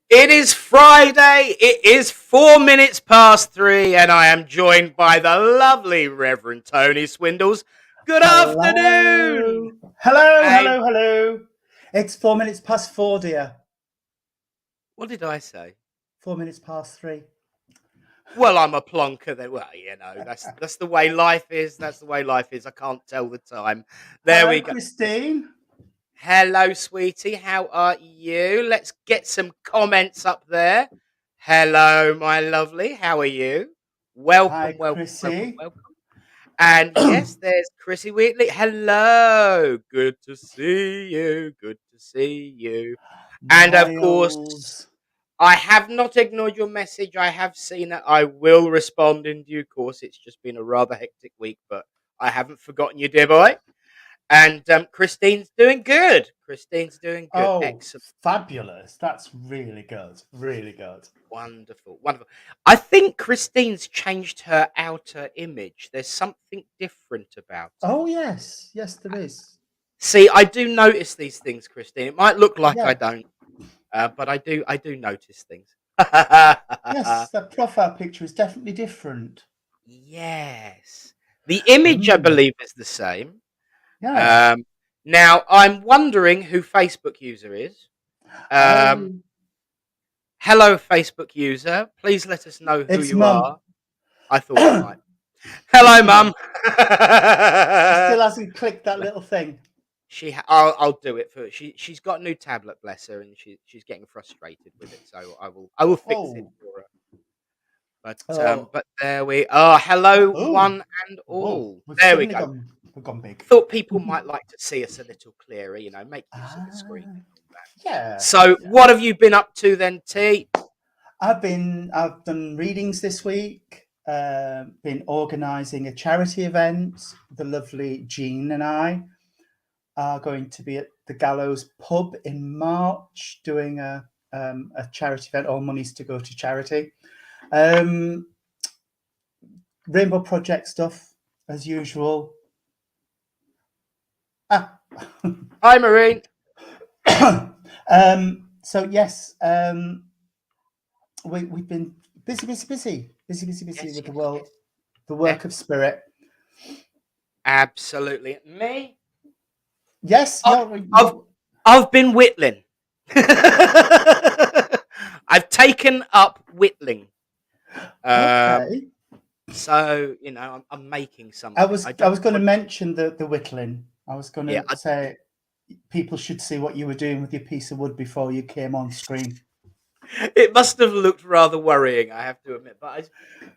It is Friday. It is 4 minutes past 3, and I am joined by the lovely Reverend Tony Swindells. Good Hello. afternoon. Hello, Hey, hello, hello. It's 4 minutes past four, dear. what did I say? 4 minutes past three. Well, I'm a plonker. Then, well, that's the way life is. That's the way life is. I can't tell the time. There Hello, we go. Christine. Hello, sweetie. How are you? Let's get some comments up there. Hello, my lovely. How are you? Hi, Welcome, welcome, welcome, Chrissy. welcome. And yes, there's Chrissy Wheatley. Hello. Good to see you. Good to see you. And of course, Miles. I have not ignored your message. I have seen it. I will respond in due course. It's just been a rather hectic week, but I haven't forgotten you, dear boy. And Christine's doing good. Christine's doing good. Oh, Excellent. fabulous. That's really good. Really good. Wonderful. Wonderful. I think Christine's changed her outer image. There's something different about her. Oh, yes. Yes, there is. See, I do notice these things, Christine. It might look like I Yeah. don't, but I do. I do notice things. Yes, that profile picture is definitely different. Yes, the image I Mm. believe is the same. Yeah. Um, Now I'm wondering who Facebook user is. Um, Oh, Hello, Facebook user. Please let us know who it's you Mum. are. I thought it might. Hello, It's Mum. Mum. She still hasn't clicked that little thing. I'll do it for her. She's got a new tablet, bless her, and she's getting frustrated with it. So I will fix it Oh, for her. oh, But there we are. Hello, oh, one and whoa! all. We've There we suddenly go. gone big. Thought people might like to see us a little clearer. Make use of the screen Ah, and all that. yeah, So, yeah. what have you been up to then, T? I've done readings this week. Been organising a charity event. The lovely Jean and I are going to be at the Gallows Pub in March doing a charity event. All money's to go to charity. Um, Rainbow Project stuff as usual. Ah. Hi, Marine. So yes, we've been busy Yes, with yes, yes. the work of Definitely. spirit. Absolutely. Me? Yes, I've, I've, I've been whittling. I've taken up whittling. Um, okay. I'm making something. I I don't was going to want. mention the whittling. I was going Yeah, to say people should see what you were doing with your piece of wood before you came on screen. it must have looked rather worrying, I have to admit. But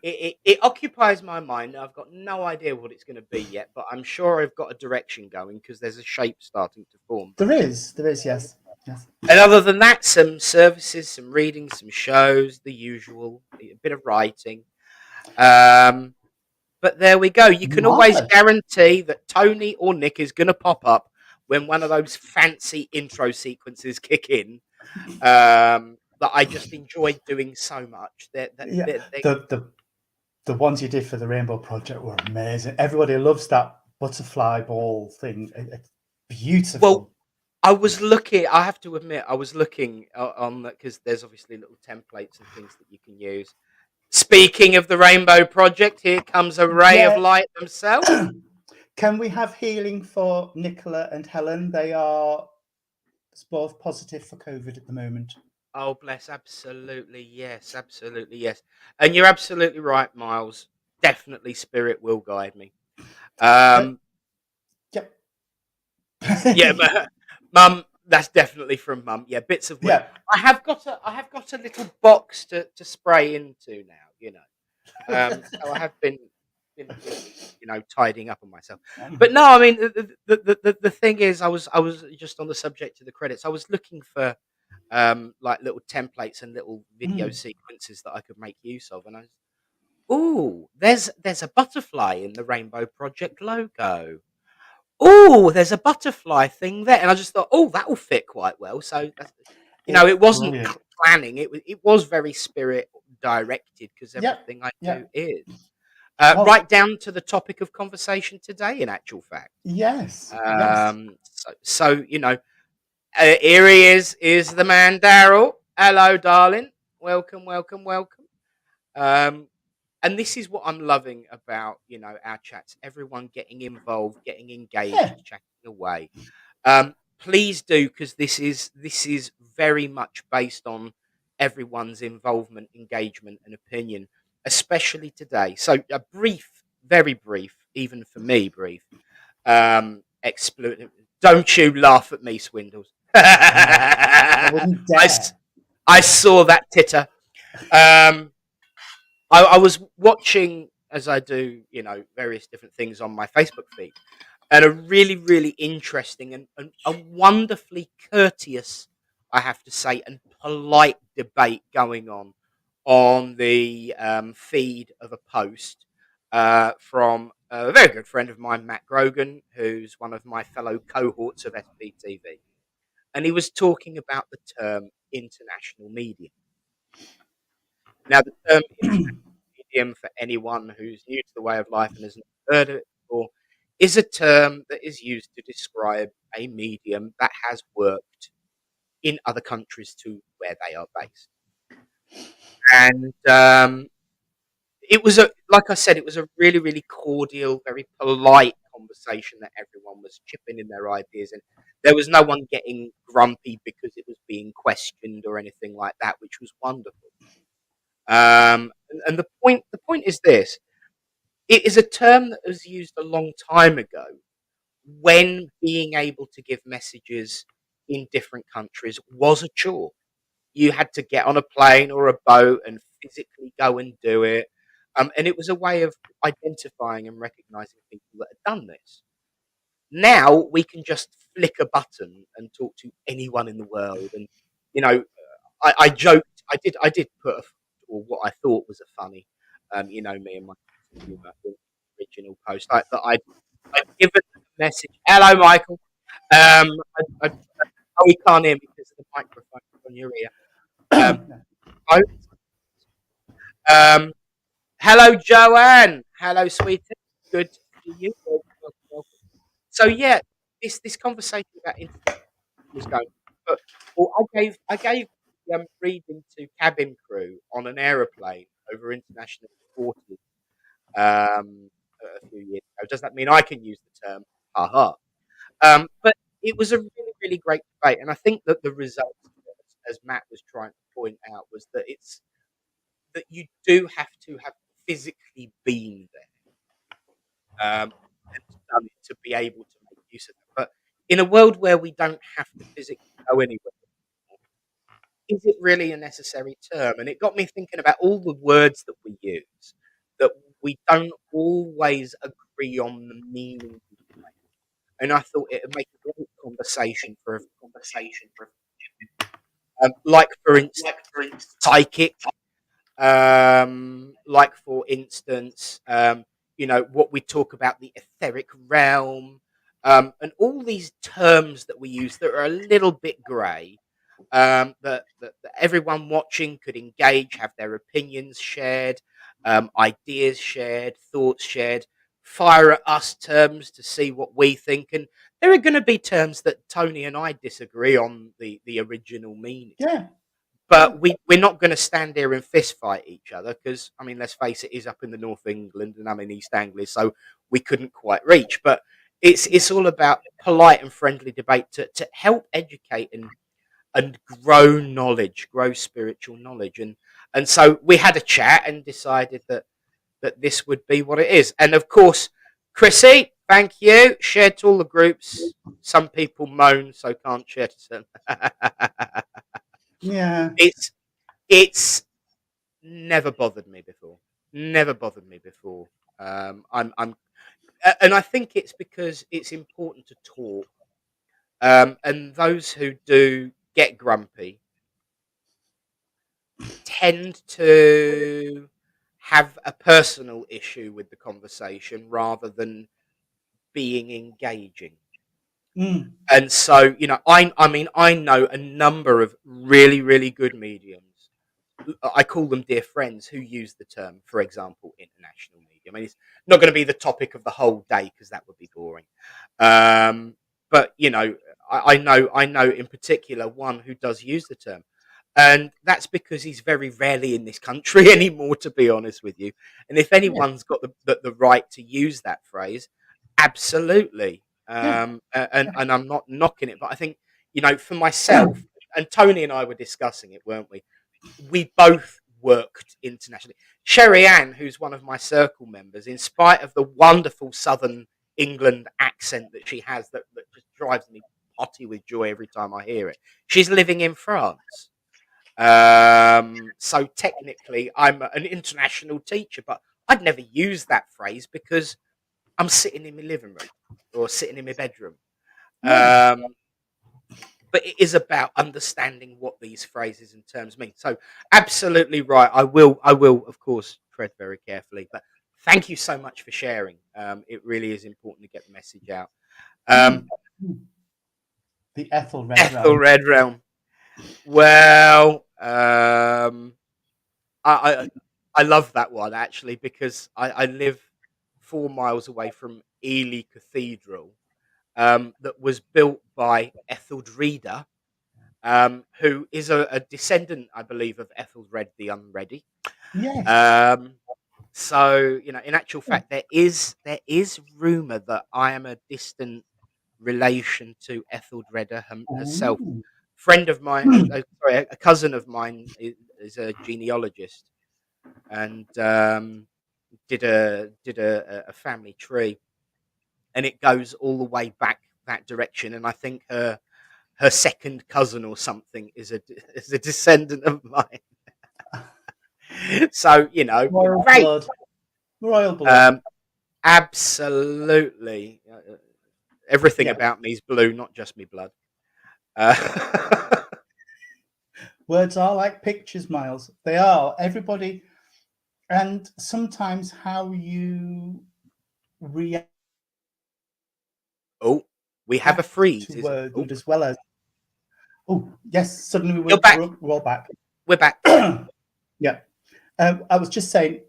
it occupies my mind. I've got no idea what it's going to be yet, but I'm sure I've got a direction going because there's a shape starting to form. There is, yes, yes. And other than that, some services, some readings, some shows, the usual, a bit of writing. Um, but there we go. You can always Marvelous. guarantee that Tony or Nick is going to pop up when one of those fancy intro sequences kick in. That I just enjoyed doing so much. Yeah, the ones you did for the Rainbow Project were amazing. Everybody loves that butterfly ball thing. It's well, beautiful. I was looking. I have to admit, I was looking on that because there's obviously little templates and things that you can use. Speaking of the Rainbow Project, here comes a ray of Yeah. light themselves. Can we have healing for Nicola and Helen? They are both positive for COVID at the moment. Oh, bless. Absolutely. Yes. Absolutely. Yes. And you're absolutely right, Miles. Definitely spirit will guide me. But Um, yep. yeah, mum, that's definitely from mum. Yeah. Bits of wood. Yeah. I have got a little box to spray into now. So I have been tidying up on myself. But no, I mean the thing is, I was just on the subject of the credits. I was looking for like little templates and little video Mm. sequences that I could make use of, and oh, there's a butterfly in the Rainbow Project logo. Oh, there's a butterfly thing there, and I just thought, oh, that will fit quite well. So It's it wasn't brilliant. planning. It was very spirit directed because Yep. everything I do Yep. is. Well, Right down to the topic of conversation today, in actual fact. yes. Yes. So here he is the man Daryl. Hello, darling. Welcome, welcome, welcome. Um, and this is what I'm loving about, our chats. Everyone getting involved, getting engaged, Yeah. chatting away. Please do, because this is very much based on everyone's involvement, engagement, and opinion, especially today. So a brief, very brief, even for me, brief. Don't you laugh at me, Swindells. I I, wouldn't s- dare. I saw that titter. Um, I was watching, as I do, various different things on my Facebook feed, and a really, really interesting and a wonderfully courteous, I have to say, and polite debate going on the feed of a post from a very good friend of mine, Matt Grogan, who's one of my fellow cohorts of SPTV. And he was talking about the term international medium. Now, the term medium, for anyone who's new to the way of life and has not heard of it before, is a term that is used to describe a medium that has worked in other countries to where they are based. And it was like I said, it was a really, really cordial, very polite conversation that everyone was chipping in their ideas, and there was no one getting grumpy because it was being questioned or anything like that, which was wonderful. And the point is this: it is a term that was used a long time ago when being able to give messages in different countries was a chore. You had to get on a plane or a boat and physically go and do it. And it was a way of identifying and recognizing people that had done this. Now we can just flick a button and talk to anyone in the world. And you know, I joked. I did put or what I thought was a funny, me and my humour original post. I'd given a message. Hello, Michael. Oh, he can't hear me because of the microphone on your ear. Um, oh, hello, Joanne. Hello, sweetie. Good to see you. Welcome, welcome, welcome. So yeah, this conversation about internet was going. But well, I gave reading to cabin crew on an aeroplane over international waters a few years ago. Does that mean I can use the term? Ha ha. But it was a really, really great debate, and I think that the result, as Matt was trying to point out, was that it's that you do have to have physically been there and done it to be able to make use of it. But in a world where we don't have to physically go anywhere, is it really a necessary term? And it got me thinking about all the words that we use that we don't always agree on the meaning. And I thought it would make a great conversation for like for instance, psychic. Like for instance, what we talk about the etheric realm, and all these terms that we use that are a little bit grey. That everyone watching could engage, have their opinions shared, ideas shared, thoughts shared, fire at us terms to see what we think. And there are going to be terms that Tony and I disagree on the original meaning. Yeah. But we're not going to stand here and fist fight each other because, I mean, let's face it, is up in the North of England and I'm in East Anglia, so we couldn't quite reach. But it's all about polite and friendly debate to help educate and grow knowledge, grow spiritual knowledge. And so we had a chat and decided that this would be what it is. And of course, Chrissy, thank you. Shared to all the groups. Some people moan, so can't share to them. Yeah. It's never bothered me before. Never bothered me before. And I think it's because it's important to talk. And those who do get grumpy tend to have a personal issue with the conversation rather than being engaging. Mm. And so, I mean, I know a number of really, really good mediums. I call them dear friends who use the term, for example, international media. I mean, it's not going to be the topic of the whole day because that would be boring. But I know in particular one who does use the term. And that's because he's very rarely in this country anymore, to be honest with you. And if Yeah. anyone's got the right to use that phrase, absolutely. Yeah. And I'm not knocking it, but I think, for myself, and Tony and I were discussing it, weren't we? We both worked internationally. Sherry Ann, who's one of my circle members, in spite of the wonderful Southern England accent that she has, that just drives me potty with joy every time I hear it, she's living in France. So technically, I'm an international teacher, but I'd never use that phrase because I'm sitting in my living room or sitting in my bedroom. Yeah. Um, but it is about understanding what these phrases and terms mean. So, absolutely right. I will, of course, tread very carefully. But thank you so much for sharing. It really is important to get the message out. Mm. Um, The Ethelred realm. Ethelred realm. Well, I I love that one actually because I live 4 miles away from Ely Cathedral, that was built by Etheldreda, who is a descendant, I believe, of Ethelred the Unready. Yes. Um, so in actual fact, there is rumor that I am a distant relation to Etheldreda herself. Oh. Friend of mine, sorry, a cousin of mine is a genealogist, and did a family tree, and it goes all the way back that direction. And I think her second cousin or something is a descendant of mine. So Royal great. blood. Royal blood. Um, absolutely, everything Yeah. about me is blue, not just me blood. Uh, Words are like pictures, Miles. They are. Everybody. And sometimes how you react oh, we have a freeze. to Is it? words Oh, as well as. Oh, yes. Suddenly you're back. we're all back. We're back. Yeah. I was just saying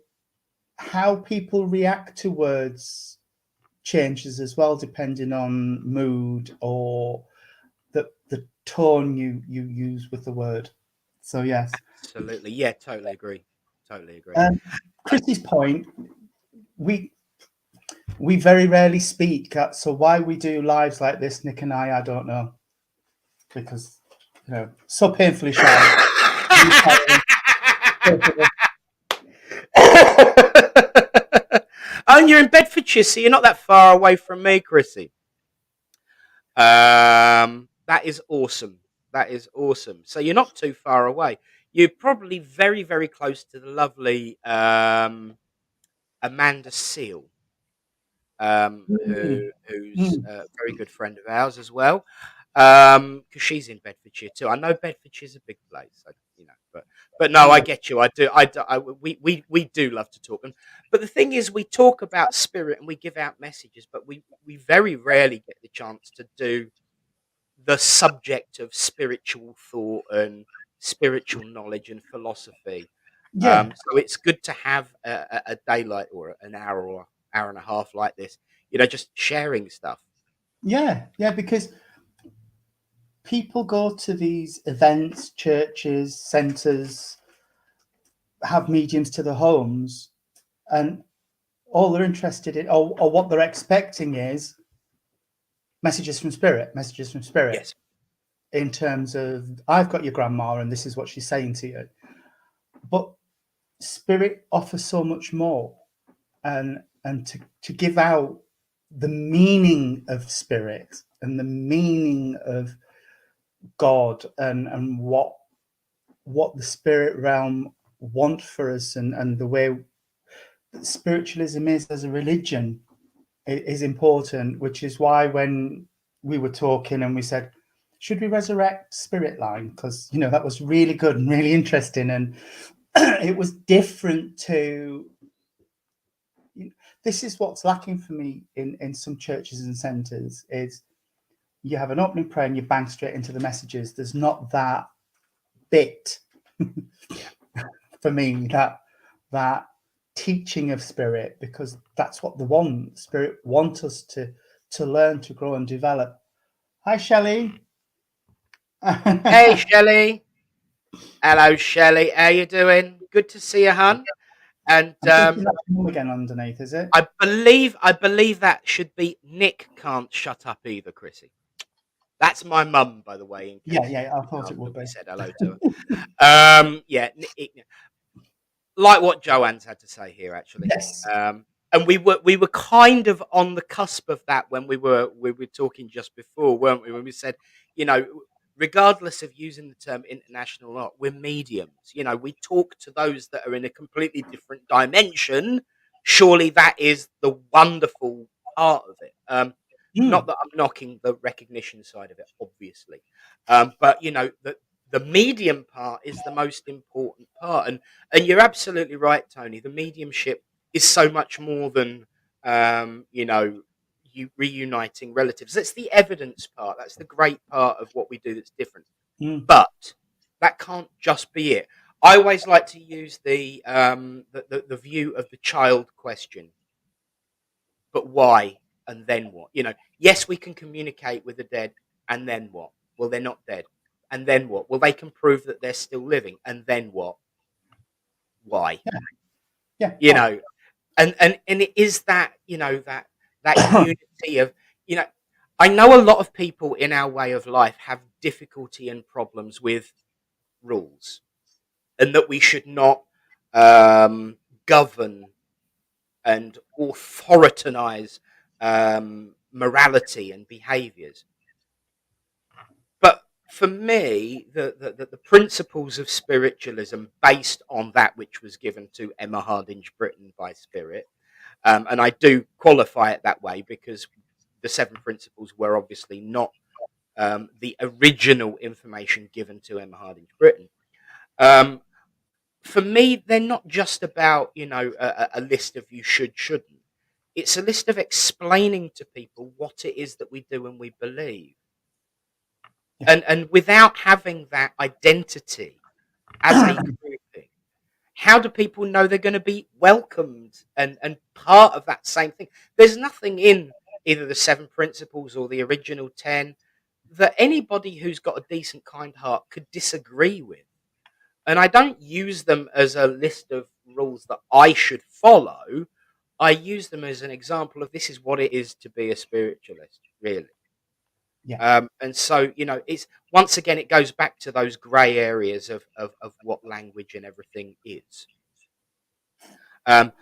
how people react to words changes as well, depending on mood or the tone you use with the word. So yes. Absolutely. Yeah, totally agree. Totally agree. Chrissy's point, we very rarely speak. So why we do lives like this, Nick and I don't know, because so painfully shy. Oh, and you're in Bedfordshire, so you're not that far away from me, Chrissy. That is awesome. That is awesome. So you're not too far away. You're probably very, very close to the lovely Amanda Seal, who's Mm. a very good friend of ours as well, because she's in Bedfordshire too. I know Bedfordshire's a big place, but no, I Yeah. get you. I do. We do love to talk, but the thing is, we talk about spirit and we give out messages, but we very rarely get the chance to do the subject of spiritual thought and spiritual knowledge and philosophy. Yeah. So it's good to have a daylight or an hour or hour and a half like this, just sharing stuff. Yeah. Yeah. Because people go to these events, churches, centres, have mediums to the homes, and all they're interested in, or what they're expecting, is messages from spirit, Yes. in terms of, I've got your grandma and this is what she's saying to you. But spirit offers so much more, and to give out the meaning of spirit and the meaning of God, and what the spirit realm want for us, and the way spiritualism is as a religion is important, which is why when we were talking and we said, should we resurrect Spiritline? Because that was really good and really interesting, and it was different to. This is what's lacking for me in some churches and centres, is you have an opening prayer and you bang straight into the messages. There's not that bit Yeah. for me, that teaching of spirit, because that's what the want. Spirit want us to learn, to grow and develop. Hi, Shelley. Hey, Shelley. Hello, Shelley. How you doing? Good to see you, hun. And I'm thinking that's him again underneath, is it? I believe that should be Nick can't shut up either, Chrissy. That's my mum, by the way, in Yeah, case yeah, I you thought it would we be. said hello to yeah, like what Joanne's had to say here, actually. Yes. And we were kind of on the cusp of that when we were talking just before, weren't we? When we said, you know, regardless of using the term international art, we're mediums. You know, we talk to those that are in a completely different dimension. Surely that is the wonderful part of it. Not that I'm knocking the recognition side of it, obviously, but the medium part is the most important part, and you're absolutely right, Tony. The mediumship is so much more than you reuniting relatives. That's the evidence part. That's the great part of what we do that's different. But that can't just be it. I always like to use the view of the child question. But why and then what? Yes, we can communicate with the dead, and then what? Well, they're not dead. And then what? Well, they can prove that they're still living, and then what? Why? Yeah, yeah. you Why? know and it is that that unity of you know I know a lot of people in our way of life have difficulty and problems with rules, and that we should not govern and authoritarize morality and behaviors. But for me, the principles of spiritualism, based on that which was given to Emma Hardinge Britten by Spirit, and I do qualify it that way because the seven principles were obviously not the original information given to Emma Hardinge Britten. Um, for me, they're not just about a list of you shouldn't. It's a list of explaining to people what it is that we do and we believe, Yeah, and without having that identity as a grouping, how do people know they're going to be welcomed and part of that same thing? There's nothing in either the seven principles or the original 10 that anybody who's got a decent kind heart could disagree with. And I don't use them as a list of rules that I should follow. I use them as an example of this is what it is to be a spiritualist, really. yeah, And so, it's once again, it goes back to those grey areas of what language and everything is. Um,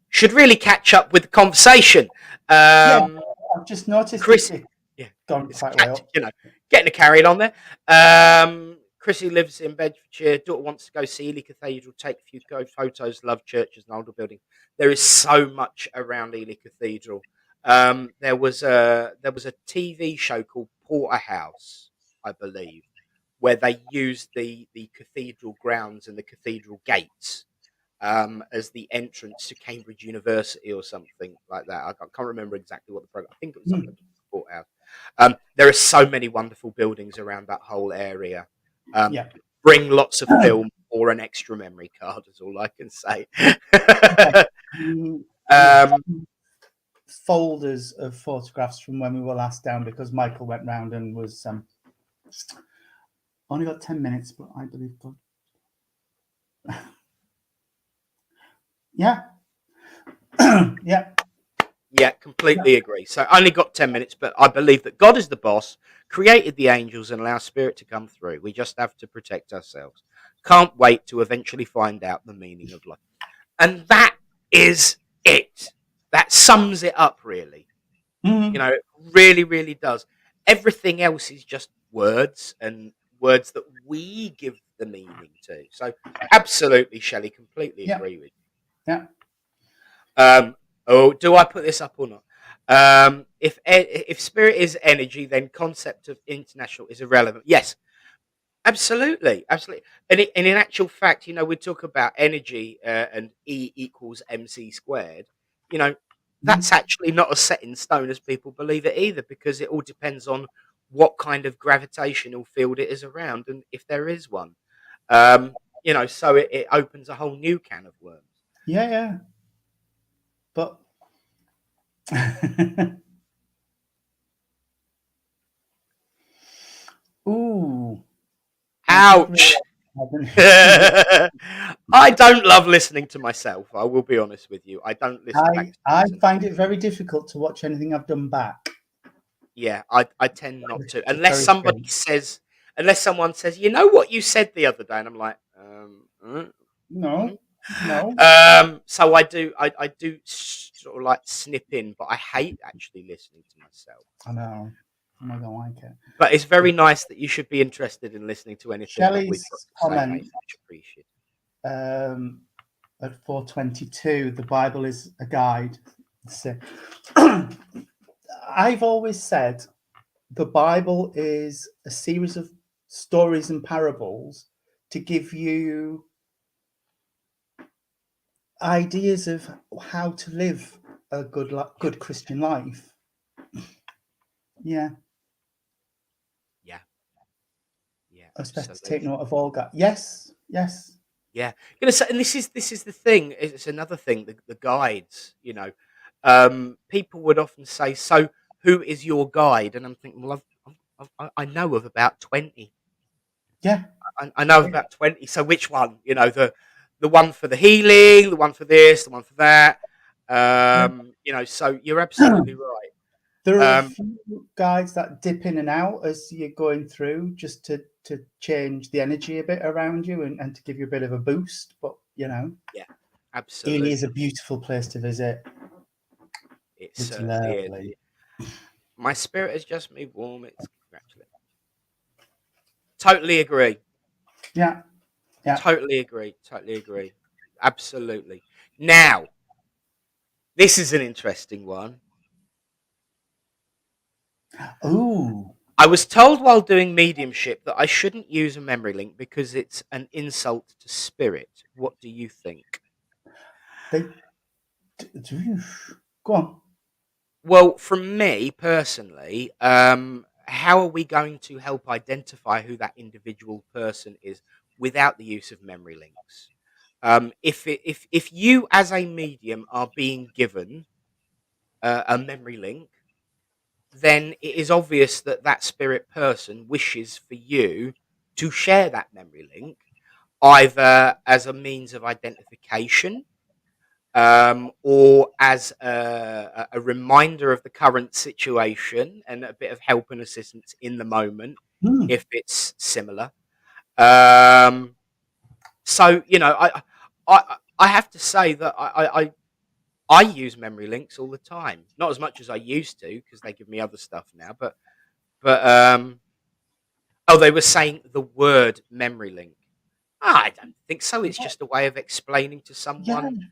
should really catch up with the conversation. yeah. Um, I've just noticed Chris, it yeah, gone it's quite well. getting a carried on there. Chrissy lives in Bedfordshire. Daughter wants to go see Ely Cathedral, take a few photos, love churches and older buildings. There is so much around Ely Cathedral. There was a TV show called Porterhouse, I believe, where they used the cathedral grounds and the cathedral gates as the entrance to Cambridge University or something like that. I can't remember exactly what the program. I think it was something brought out. There are so many wonderful buildings around that whole area. Yeah. Bring lots of film or an extra memory card is all I can say. We have um, folders of photographs from when we were last down because Michael went round and was only got 10 minutes, but I believe. Yeah. Yeah. Yeah, completely agree. So I only got 10 minutes, but I believe that God is the boss, created the angels, and allows spirit to come through. We just have to protect ourselves. Can't wait to eventually find out the meaning of life. And that is it. That sums it up, really. It really, really does. Everything else is just words, and words that we give the meaning to. So absolutely, Shelley, completely Yeah. agree with Yeah. you. Do I put this up or not? If spirit is energy, then concept of international is irrelevant. Yes, absolutely, absolutely. And in actual fact, we talk about energy and E equals mc squared. You know, that's actually not as set in stone as people believe it either, because it all depends on what kind of gravitational field it is around, and if there is one. So it opens a whole new can of worms. Yeah. Yeah. But ooh, I did read. Ouch! I don't love listening to myself. I will be honest with you. I don't listen back to I myself. find it very difficult to watch anything I've done back. Yeah, I tend not to, It's unless very somebody strange. says, unless someone says, you know what you said the other day, and I'm like, No, no. So I do sort of like snip in, but I hate actually listening to myself. I know. I don't like it. But it's very nice that you should be interested in listening to anything that we've got Shelley's to say, comment mate. Much appreciated. At 422, the Bible is a guide. So, I've always said the Bible is a series of stories and parables to give you ideas of how to live a good Christian life. Yeah. Yeah. Yeah. It's best to take Absolutely. note of all God. Yes. Yes. Yeah. Gonna say, and this is the thing. It's another thing. The guides. You know, people would often say, "So, who is your guide?" And I'm thinking, well, I know of about 20. Yeah. I know of about 20. So which one? You know, the one for the healing, the one for this, the one for that. You know, so you're absolutely right. There are a Um, few guides that dip in and out as you're going through just to change the energy a bit around you and to give you a bit of a boost. But, you know, yeah, Ely is a absolutely. beautiful place to visit. It It's certainly is. lovely. My spirit has just moved warm. It's congratulating. Totally agree. Yeah. Yeah. Totally agree. Totally agree. Absolutely. Now, this is an interesting one. Ooh. I was told while doing mediumship that I shouldn't use a memory link because it's an insult to spirit. What do you think? They go on. Well, from me personally, how are we going to help identify who that individual person is without the use of memory links? If you as a medium are being given a memory link, then it is obvious that that spirit person wishes for you to share that memory link, either as a means of identification, or as a reminder of the current situation and a bit of help and assistance in the moment Hmm. if it's similar. Um, so you know, I have to say that I use memory links all the time. Not as much as I used to because they give me other stuff now. But oh, they were saying the word memory link. I don't think so. It's just a way of explaining to Yeah. someone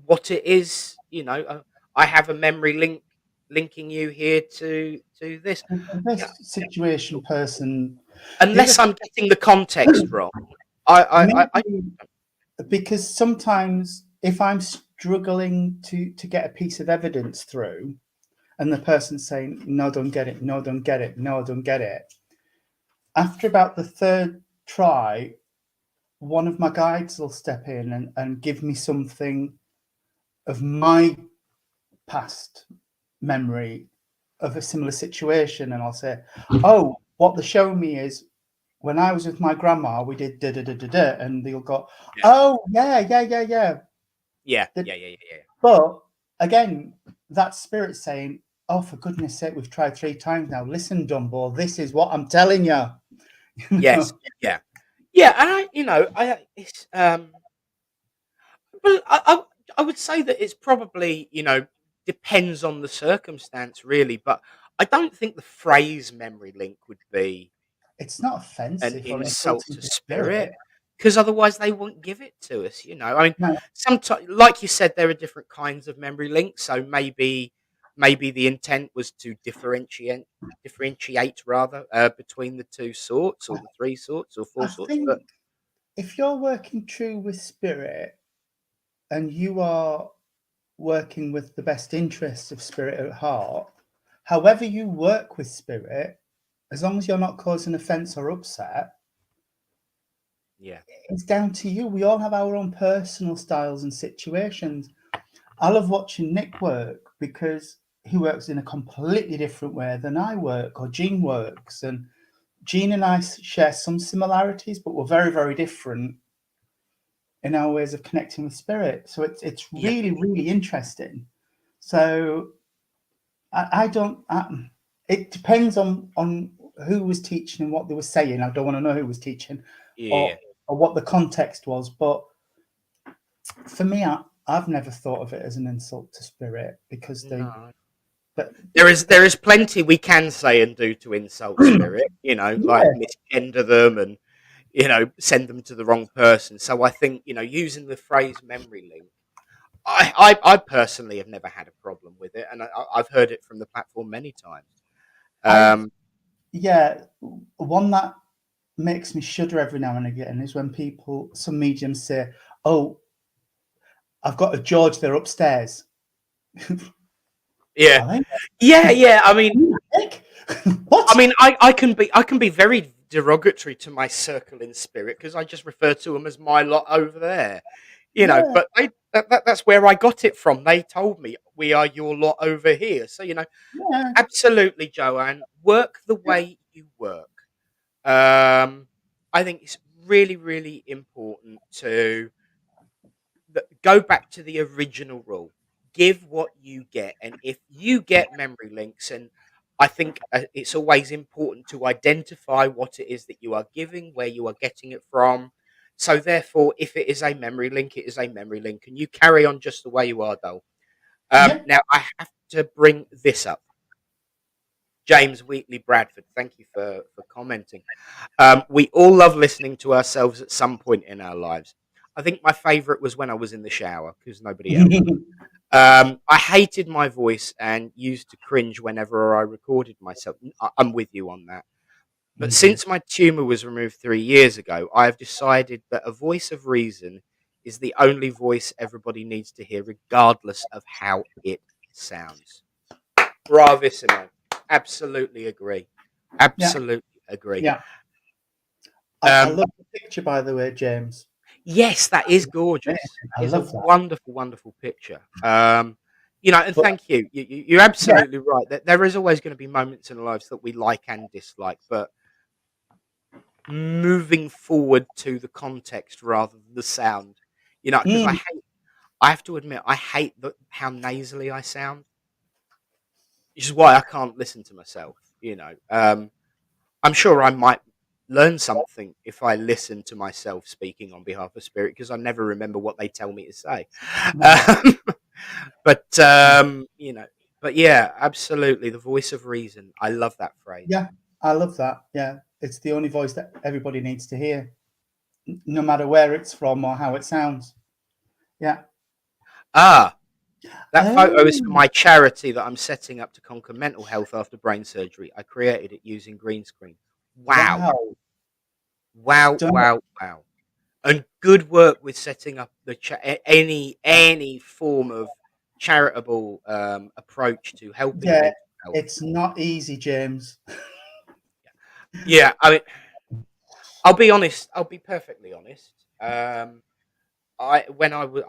what it is. You know, I have a memory linking you here to this. In Yeah, this situation, person, the other unless I'm getting the context wrong, I maybe because sometimes if I'm struggling to get a piece of evidence through, and the person's saying, "No, don't get it. No, don't get it. No, don't get it." After about the third try, one of my guides will step in and give me something of my past memory of a similar situation. And I'll say, "Oh, what they're showing me is when I was with my grandma, we did da da da da da." And they'll go, yeah "Oh, yeah, yeah, yeah, yeah." yeah The- yeah yeah yeah yeah. But again, that spirit saying, "Oh, for goodness sake, we've tried 3 times now. Listen, Dumbo, this is what I'm telling you." You Yes, know? yeah, yeah, and it's well, I would say that it's probably, depends on the circumstance really, but I don't think the phrase memory link would be It's not an offensive or insult insulting to to spirit. spirit, because otherwise they wouldn't give it to us, you know. I mean, No, sometimes, like you said, there are different kinds of memory links, so maybe the intent was to differentiate rather between the two sorts, or the three sorts, or I four sorts, think but if you're working true with spirit and you are working with the best interests of spirit at heart, however you work with spirit, as long as you're not causing offense or upset, yeah, it's down to you. We all have our own personal styles and situations. I love watching Nick work because he works in a completely different way than I work or Jean works. And Jean and I share some similarities, but we're very, very different in our ways of connecting with spirit. So it's Yeah. really, really interesting. So I don't. It depends on who was teaching and what they were saying. I don't want to know who was teaching, Yeah. or what the context was. But for me, I've never thought of it as an insult to spirit, because they. No. But There is plenty we can say and do to insult spirit, like yeah, misgender them and send them to the wrong person. So I think using the phrase memory link, I personally have never had a problem with it, and I've heard it from the platform many times. I've Um, yeah, one that makes me shudder every now and again is when some mediums say, "Oh, I've got a George. They're upstairs." yeah, Are they? yeah, yeah. I mean, Heck? What? I can be very derogatory to my circle in spirit because I just refer to them as my lot over there, Yeah, But that's where I got it from. They told me we are your lot over here. So yeah, absolutely, Joanne, work the yeah, way you work. I think it's really, really important to go back to the original rule. Give what you get, and if you get memory links, and I think it's always important to identify what it is that you are giving, where you are getting it from. So therefore, if it is a memory link, it is a memory link, and you carry on just the way you are, though. yeah. Now I have to bring this up. James Wheatley Bradford, thank you for commenting. We all love listening to ourselves at some point in our lives. I think my favourite was when I was in the shower because nobody else. I hated my voice and used to cringe whenever I recorded myself. I'm with you on that. But Mhm. since my tumour was removed 3 years ago, I have decided that a voice of reason is the only voice everybody needs to hear, regardless of how it sounds. Bravissimo. Absolutely agree. Yeah, Absolutely agree. yeah. I Um, love the picture, by the way, James. yes, that is Yeah, gorgeous. I That is a love that. wonderful, wonderful picture. And But thank you. You're yeah, absolutely right. That there is always going to be moments in our lives that we like and dislike, but moving forward to the context rather than the sound, because mm, I have to admit, I hate how nasally I sound, which is why I can't listen to myself. I'm sure I might learn something if I listen to myself speaking on behalf of spirit because I never remember what they tell me to say. no, Um, but but yeah, absolutely, the voice of reason. I love that phrase. yeah, I love that. Yeah, it's the only voice that everybody needs to hear, no matter where it's from or how it sounds. Yeah. Ah, that photo is for Oh, my charity that I'm setting up to conquer mental health after brain surgery. I created it using green screen. Wow, wow. wow, Don't, wow, wow. And good work with setting up any form of charitable approach to helping yeah, mental health. it's not easy, James. Yeah, I mean, I'll be honest. I'll be perfectly honest. I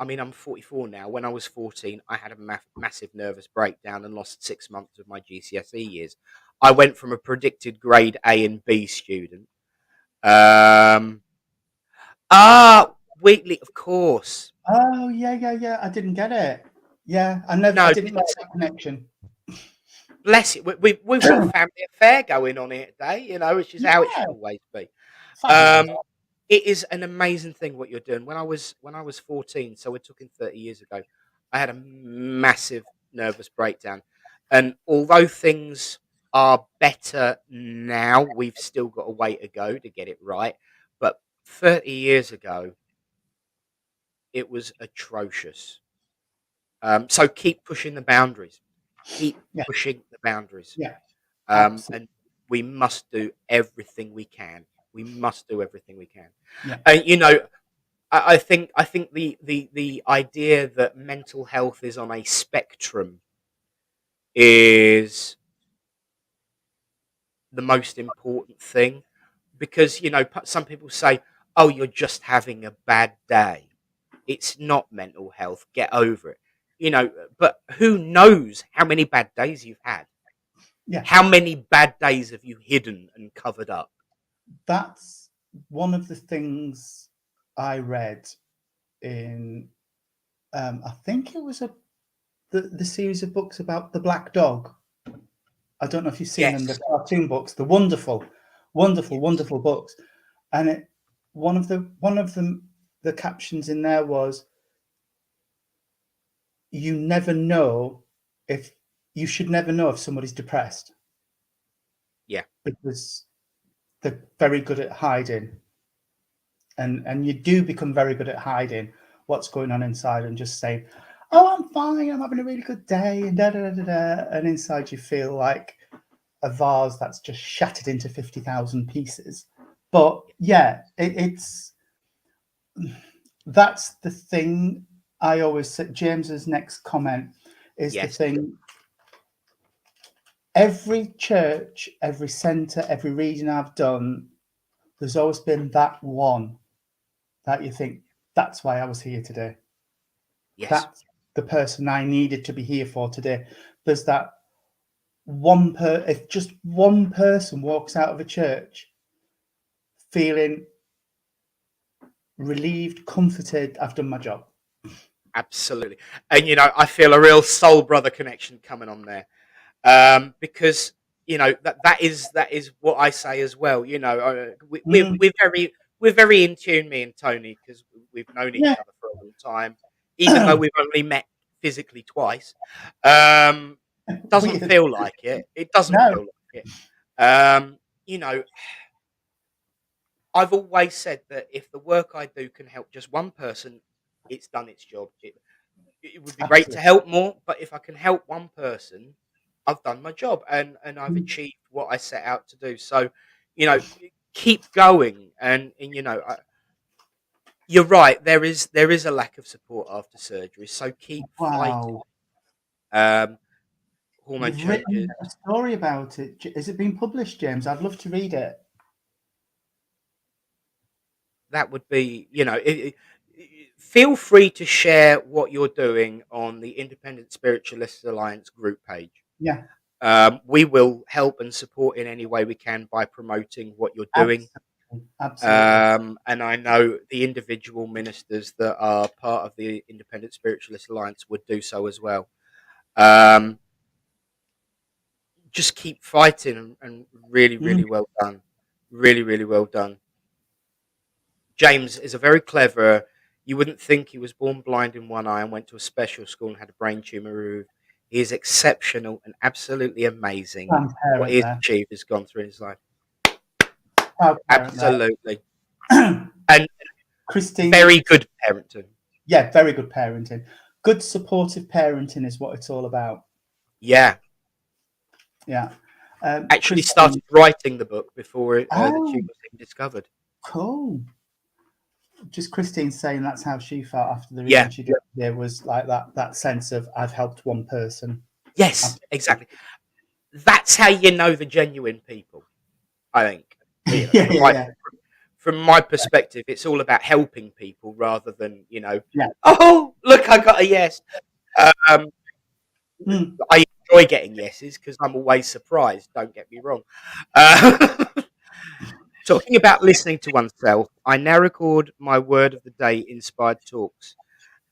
mean, I'm 44 now. When I was 14, I had a massive nervous breakdown and lost 6 months of my GCSE years. I went from a predicted grade A and B student. Um, Weekly, of course. Oh, yeah, yeah, yeah. I didn't get it. Yeah, I No, didn't make that connection. bless it. We've got a family affair going on here today, which is how it Yeah, should always be. fabulous. Um, it is an amazing thing what you're doing. When I was 14, so we're talking 30 years ago, I had a massive nervous breakdown, and although things are better now, we've still got a way to go to get it right. But 30 years ago, it was atrocious. So keep pushing the boundaries. Keep Yeah, pushing the boundaries. yeah, absolutely. And we must do everything we can. We must do everything we can. Yeah, And I think the idea that mental health is on a spectrum is the most important thing because some people say, "Oh, you're just having a bad day." It's not mental health. Get over it. But who knows how many bad days you've had? yeah, How many bad days have you hidden and covered up? that's one of the things I read in, I think it was the series of books about the Black Dog. I don't know if you've seen them, the Yes. cartoon books, the wonderful, wonderful, Yes. wonderful books. And one of them, the captions in there was, "You never know if you should never know if somebody's depressed Yeah. because they're very good at hiding, and you do become very good at hiding what's going on inside and just saying, 'Oh, I'm fine. I'm having a really good day,' and da da da da," and inside you feel like a vase that's just shattered into 50,000 pieces. But yeah, it's that's the thing. I always say, James's next comment is the Yes. thing. Every church, every centre, every reading I've done, there's always been that one that you think, that's why I was here today. Yes. That's the person I needed to be here for today. There's that if just one person walks out of a church feeling relieved, comforted, I've done my job. Absolutely. And I feel a real soul brother connection coming on there. Because that is what I say as well. We're very in tune, me and Tony, because we've known each Yeah. other for a long time, even though we've only met physically twice. Doesn't Weird. feel like it. It doesn't No. feel like it. Um, you know, I've always said that if the work I do can help just one person, it's done its job. It would be great to Absolutely. help more, but if I can help one person, I've done my job and I've Mm. achieved what I set out to do. So, you know, keep going. And you're right. There is a lack of support after surgery. So keep fighting. Wow. Um, hormone You've written changes. a story about it. Is it been published, James? I'd love to read it. That would be, feel free to share what you're doing on the Independent Spiritualist Alliance group page. Yeah, We will help and support in any way we can by promoting what you're doing. absolutely. Absolutely. And I know the individual ministers that are part of the Independent Spiritualist Alliance would do so as well. Just keep fighting and really, Mm. really well done. Really, really well done. James is a very clever. You wouldn't think he was born blind in one eye and went to a special school and had a brain tumor removed. He is exceptional and absolutely amazing. What Proud he has parent achieved, has gone through in his life. there. Proud parent Absolutely. there. And Christine, very good parenting. yeah, very good parenting. Good supportive parenting is what it's all about. Yeah. Yeah. Actually Christine, started writing the book before the oh, tumor was even discovered. cool. Just Christine saying that's how she felt after the reading Yeah. she did. There was like that sense of, I've helped one person. Yes, exactly. That's how you know the genuine people, I think. Yeah. From my perspective, it's all about helping people rather than, Yeah. oh, look, I got a yes. Um, Mm. I enjoy getting yeses because I'm always surprised, don't get me wrong. Uh, Talking about listening to oneself, I now record my word of the day inspired talks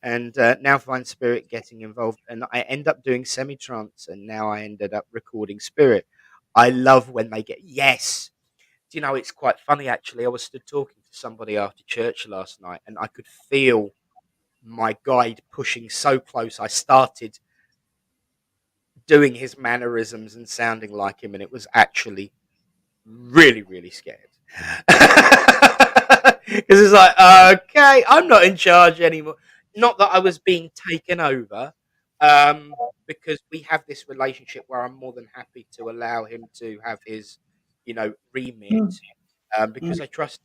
and now find spirit getting involved. And I end up doing semi trance and now I ended up recording spirit. I love when they get yes. Do you know, it's quite funny actually. I was stood talking to somebody after church last night and I could feel my guide pushing so close. I started doing his mannerisms and sounding like him, and it was actually really, really scared. Because it's like, okay, I'm not in charge anymore. Not that I was being taken over, because we have this relationship where I'm more than happy to allow him to have his, remit, Mm. because I trust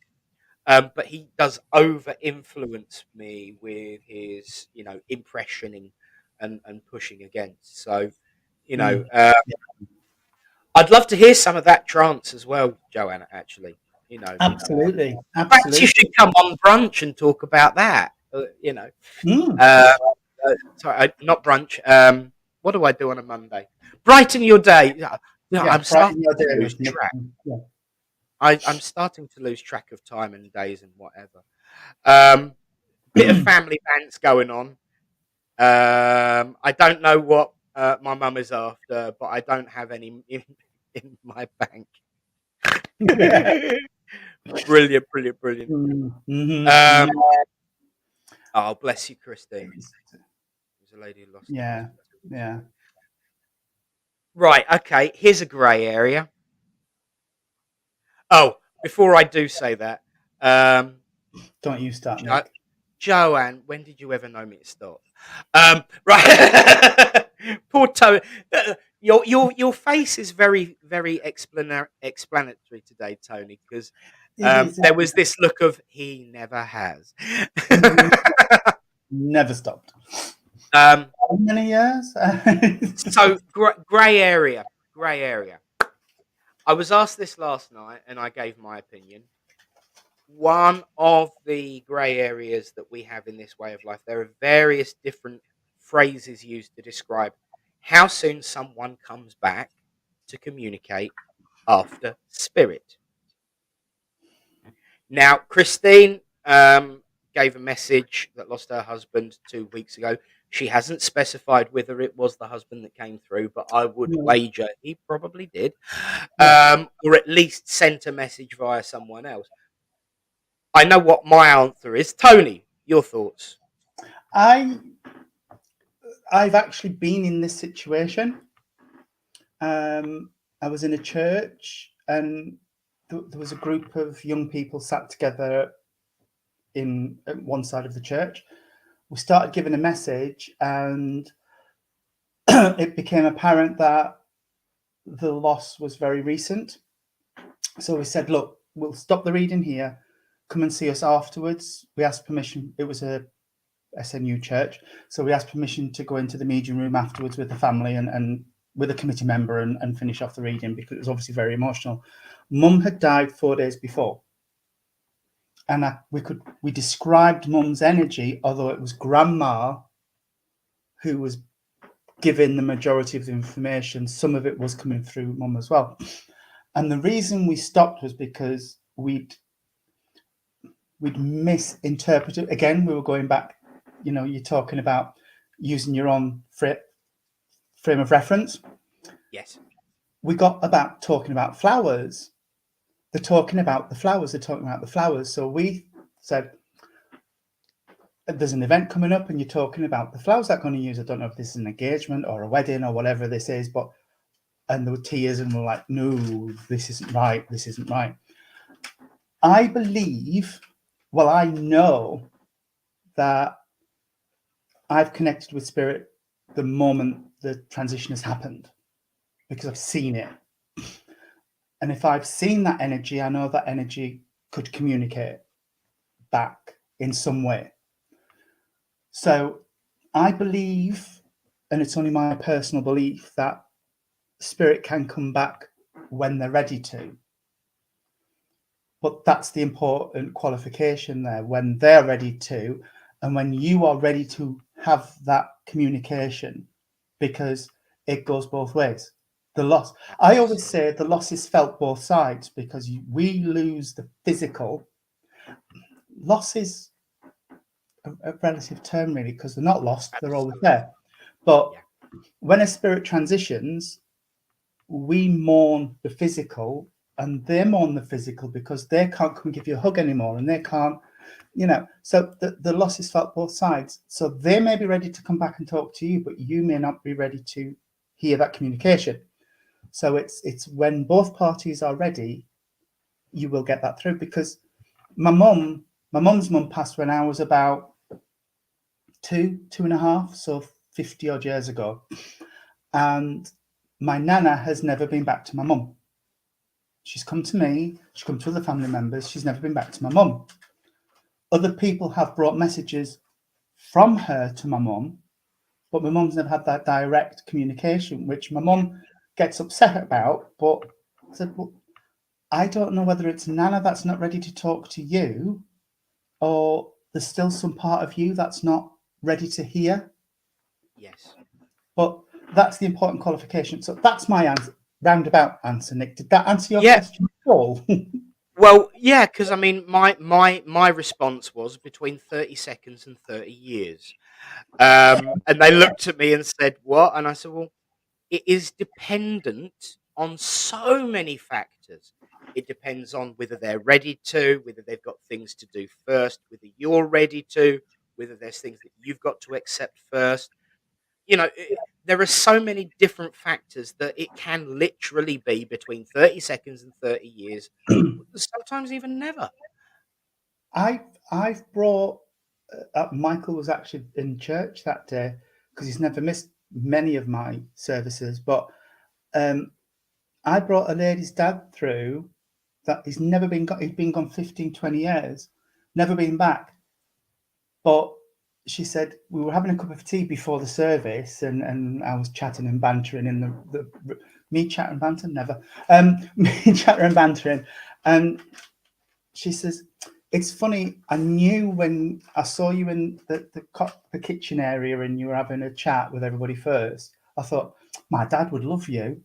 him. But he does over influence me with his, impressioning and pushing against. So, you know, Mm. uh, I'd love to hear some of that trance as well, Joanna. Actually, Absolutely. perhaps you Absolutely. should come on brunch and talk about that. Mm. Uh, sorry, not brunch. What do I do on a Monday? Brighten your day. Yeah, Yeah. I'm starting Brighten your to day lose with Nick. track. Yeah. I'm starting to lose track of time and days and whatever. Bit of family bants going on. I don't know what my mum is after, but I don't have any in my bank. Brilliant, brilliant, brilliant. Mm-hmm. Oh, bless you, Christine. There's a lady who lost her Yeah, husband 2 weeks yeah. ago. Right, okay. Here's a grey area. Oh, before I do say that, Don't you start, Nick. Joanne, when did you ever know me to stop? Right. Poor Tony. Your face is very, very explanatory today, Tony, because It is. there was this look of he never has. Never stopped. um, How many years? so grey area. Grey area. I was asked this last night, and I gave my opinion. One of the grey areas that we have in this way of life, there are various different phrases used to describe how soon someone comes back to communicate after spirit. Now, Christine gave a message that lost her husband 2 weeks ago. She hasn't specified whether it was the husband that came through, but I would wager he probably did, or at least sent a message via someone else. I know what my answer is. Tony, your thoughts? I've actually been in this situation. I was in a church, and there was a group of young people sat together in one side of the church. We started giving a message, and it became apparent that the loss was very recent. So we said, look, we'll stop the reading here. Come and see us afterwards. We asked permission. It was a SNU church. So we asked permission to go into the meeting room afterwards with the family and with a committee member and finish off the reading, because it was obviously very emotional. Mum had died 4 days before. And we described Mum's energy, although it was Grandma who was giving the majority of the information. Some of it was coming through Mum as well. And the reason we stopped was because we'd misinterpreted. Again, we were going back, you're talking about using your own frame of reference. Yes. We got about talking about flowers. They're talking about the flowers. They're talking about the flowers. So we said, there's an event coming up and you're talking about the flowers that I'm going to use. I don't know if this is an engagement or a wedding or whatever this is, and there were tears, and we're like, no, this isn't right. This isn't right. I know that I've connected with spirit the moment the transition has happened, because I've seen it. And if I've seen that energy, I know that energy could communicate back in some way. So I believe, and it's only my personal belief, that spirit can come back when they're ready to. But that's the important qualification there, when they're ready to, and when you are ready to have that communication, because it goes both ways. The loss, I always say the loss is felt both sides, because we lose the physical. Loss is a relative term, really, because they're not lost, they're always there. But when a spirit transitions, we mourn the physical, and they mourn the physical because they can't come give you a hug anymore, and they can't, so the loss is felt both sides. So they may be ready to come back and talk to you, but you may not be ready to hear that communication. So it's when both parties are ready, you will get that through. Because my mum's mum passed when I was about 2.5, so 50 odd years ago. And my nana has never been back to my mum. She's come to me, she's come to other family members, she's never been back to my mum. Other people have brought messages from her to my mum, but my mum's never had that direct communication, which my mum gets upset about. But I said, well, I don't know whether it's Nana that's not ready to talk to you, or there's still some part of you that's not ready to hear. Yes. But that's the important qualification. So that's my answer, roundabout answer, Nick. Did that answer your question? Paul. Well, yeah, because I mean, my response was between 30 seconds and 30 years, and they looked at me and said, "What?" And I said, "Well, it is dependent on so many factors. It depends on whether they're ready to, whether they've got things to do first, whether you're ready to, whether there's things that you've got to accept first. There are so many different factors that it can literally be between 30 seconds and 30 years, sometimes even never." I've brought Michael was actually in church that day because he's never missed many of my services, but I brought a lady's dad through that he's never been he's been gone 15, 20 years, never been back. But she said we were having a cup of tea before the service, and I was chatting and bantering in the me chat and banter never me chatter and bantering, and she says, "It's funny. I knew when I saw you in the kitchen area and you were having a chat with everybody first. I thought my dad would love you,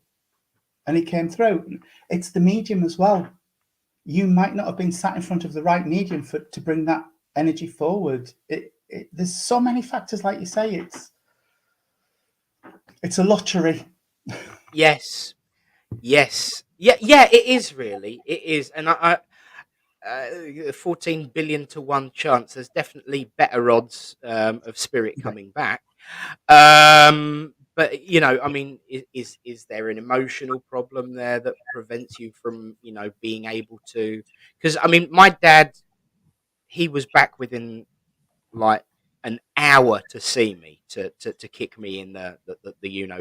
and he came through. It's the medium as well. You might not have been sat in front of the right medium to bring that energy forward. There's so many factors, like you say. It's a lottery." Yes, yes, yeah. It is really. It is, and 14 billion to 1 chance. There's definitely better odds of spirit Yeah. coming back. But I mean, is there an emotional problem there that prevents you from being able to? Because I mean, my dad, he was back within like an hour to see me to kick me in the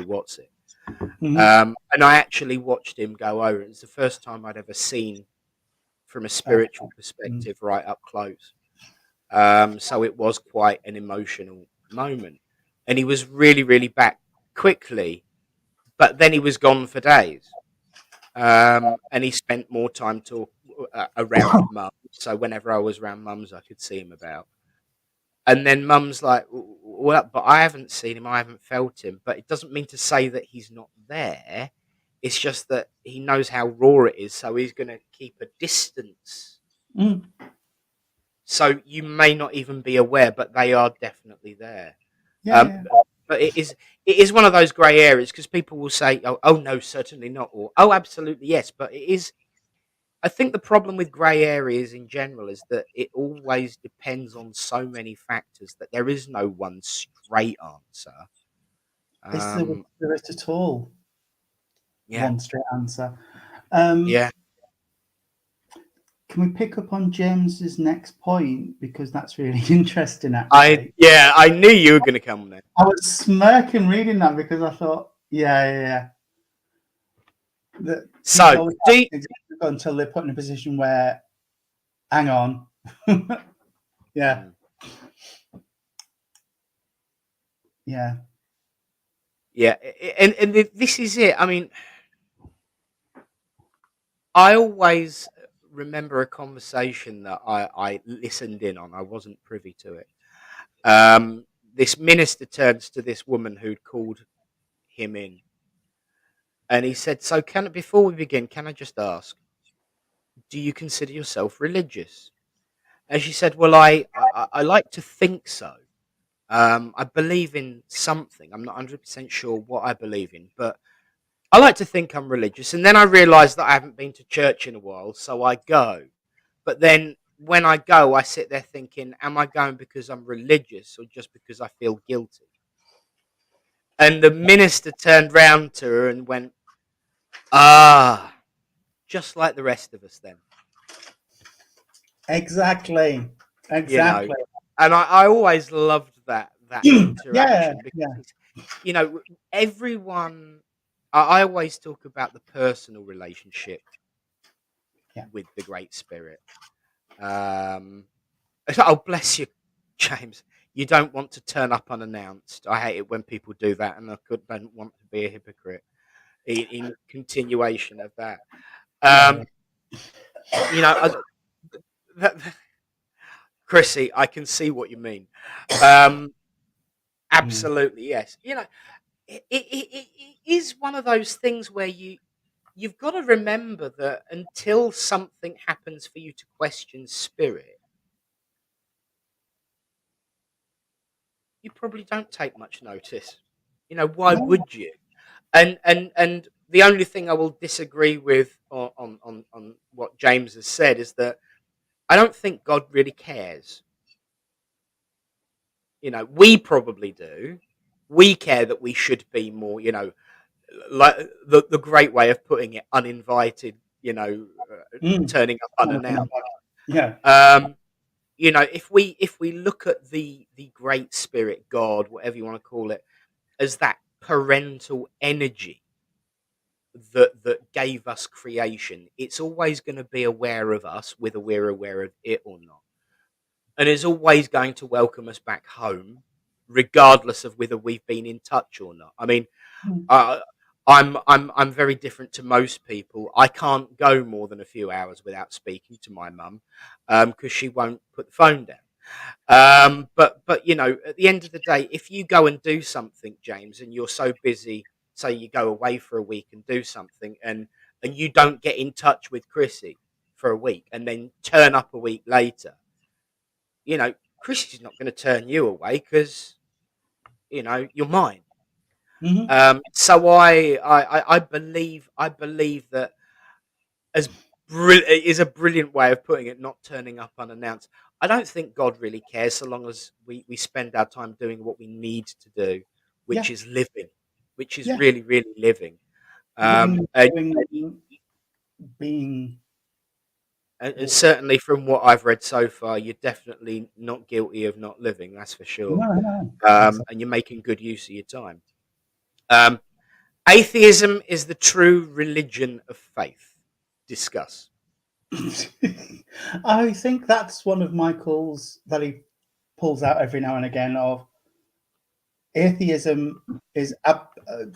what's it. Mhm. And I actually watched him go over. It's the first time I'd ever seen from a Uh, spiritual mm. perspective right up close. So it was quite an emotional moment. And he was really, really back quickly, but then he was gone for days. And he spent more time around mum. So whenever I was around mum's, I could see him about. And then mum's like, "Well, but I haven't seen him. I haven't felt him." But it doesn't mean to say that he's not there. It's just that he knows how raw it is. So he's going to keep a distance. Mm. So you may not even be aware, but they are definitely there. Yeah, Um, yeah. but it is one of those grey areas because people will say, "Oh, no, certainly not," or "Oh, absolutely yes." But it is. I think the problem with grey areas in general is that it always depends on so many factors that there is no one straight answer. Um, There is at all yeah, one straight answer. Um, yeah, can we pick up on James's next point because that's really interesting, I actually. yeah, I knew you were going to come there. I was smirking reading that because I thought, yeah. That people So, always have things until they're put in a position where, hang on, yeah, mm, yeah, yeah, and this is it. I mean, I always remember a conversation that I listened in on. I wasn't privy to it. This minister turns to this woman who'd called him in, and he said, "So, before we begin, can I just ask, do you consider yourself religious?" And she said, "Well, I like to think so. I believe in something. I'm not 100% sure what I believe in, but I like to think I'm religious. And then I realised that I haven't been to church in a while, so I go. But then when I go, I sit there thinking, am I going because I'm religious or just because I feel guilty?" And the minister turned round to her and went, "Ah, just like the rest of us then." exactly, you know exactly, and I always loved that yeah, interaction because yeah, everyone. I always talk about the personal relationship yeah. with the Great Spirit. um oh, bless you, James. You don't want to turn up unannounced. I hate it when people do that, and don't want to be a hypocrite in continuation of that. Yeah, um you know I, that, Chrissy, I can see what you mean. um mm, Absolutely, yes. It is one of those things where you've got to remember that until something happens for you to question spirit, you probably don't take much notice. Why No. would you? And the only thing I will disagree with on what James has said is that I don't think God really cares. We probably do. We care that we should be more, like the great way of putting it, uninvited, Mm. turning up unannounced. Yeah. Um, if we look at the great spirit, God, whatever you want to call it, as that parental energy that gave us creation, it's always going to be aware of us, whether we're aware of it or not, and is always going to welcome us back home, regardless of whether we've been in touch or not. I mean, Mm. uh, I'm very different to most people. I can't go more than a few hours without speaking to my mum, because she won't put the phone down. But at the end of the day, if you go and do something, James, and you're so busy, say you go away for a week and do something, and you don't get in touch with Chrissy for a week, and then turn up a week later, Chrissy's not going to turn you away because you're mine. Mhm. So I believe that, as it is a brilliant way of putting it, not turning up unannounced. I don't think God really cares so long as we spend our time doing what we need to do, which Yeah. is living, which is Yeah. really, really living. Um, Living, and, doing, being. and certainly from what I've read so far, you're definitely not guilty of not living, that's for sure. No, no. And you're making good use of your time. Um, Atheism is the true religion of faith. Discuss. I think that's one of Michael's that he pulls out every now and again of atheism is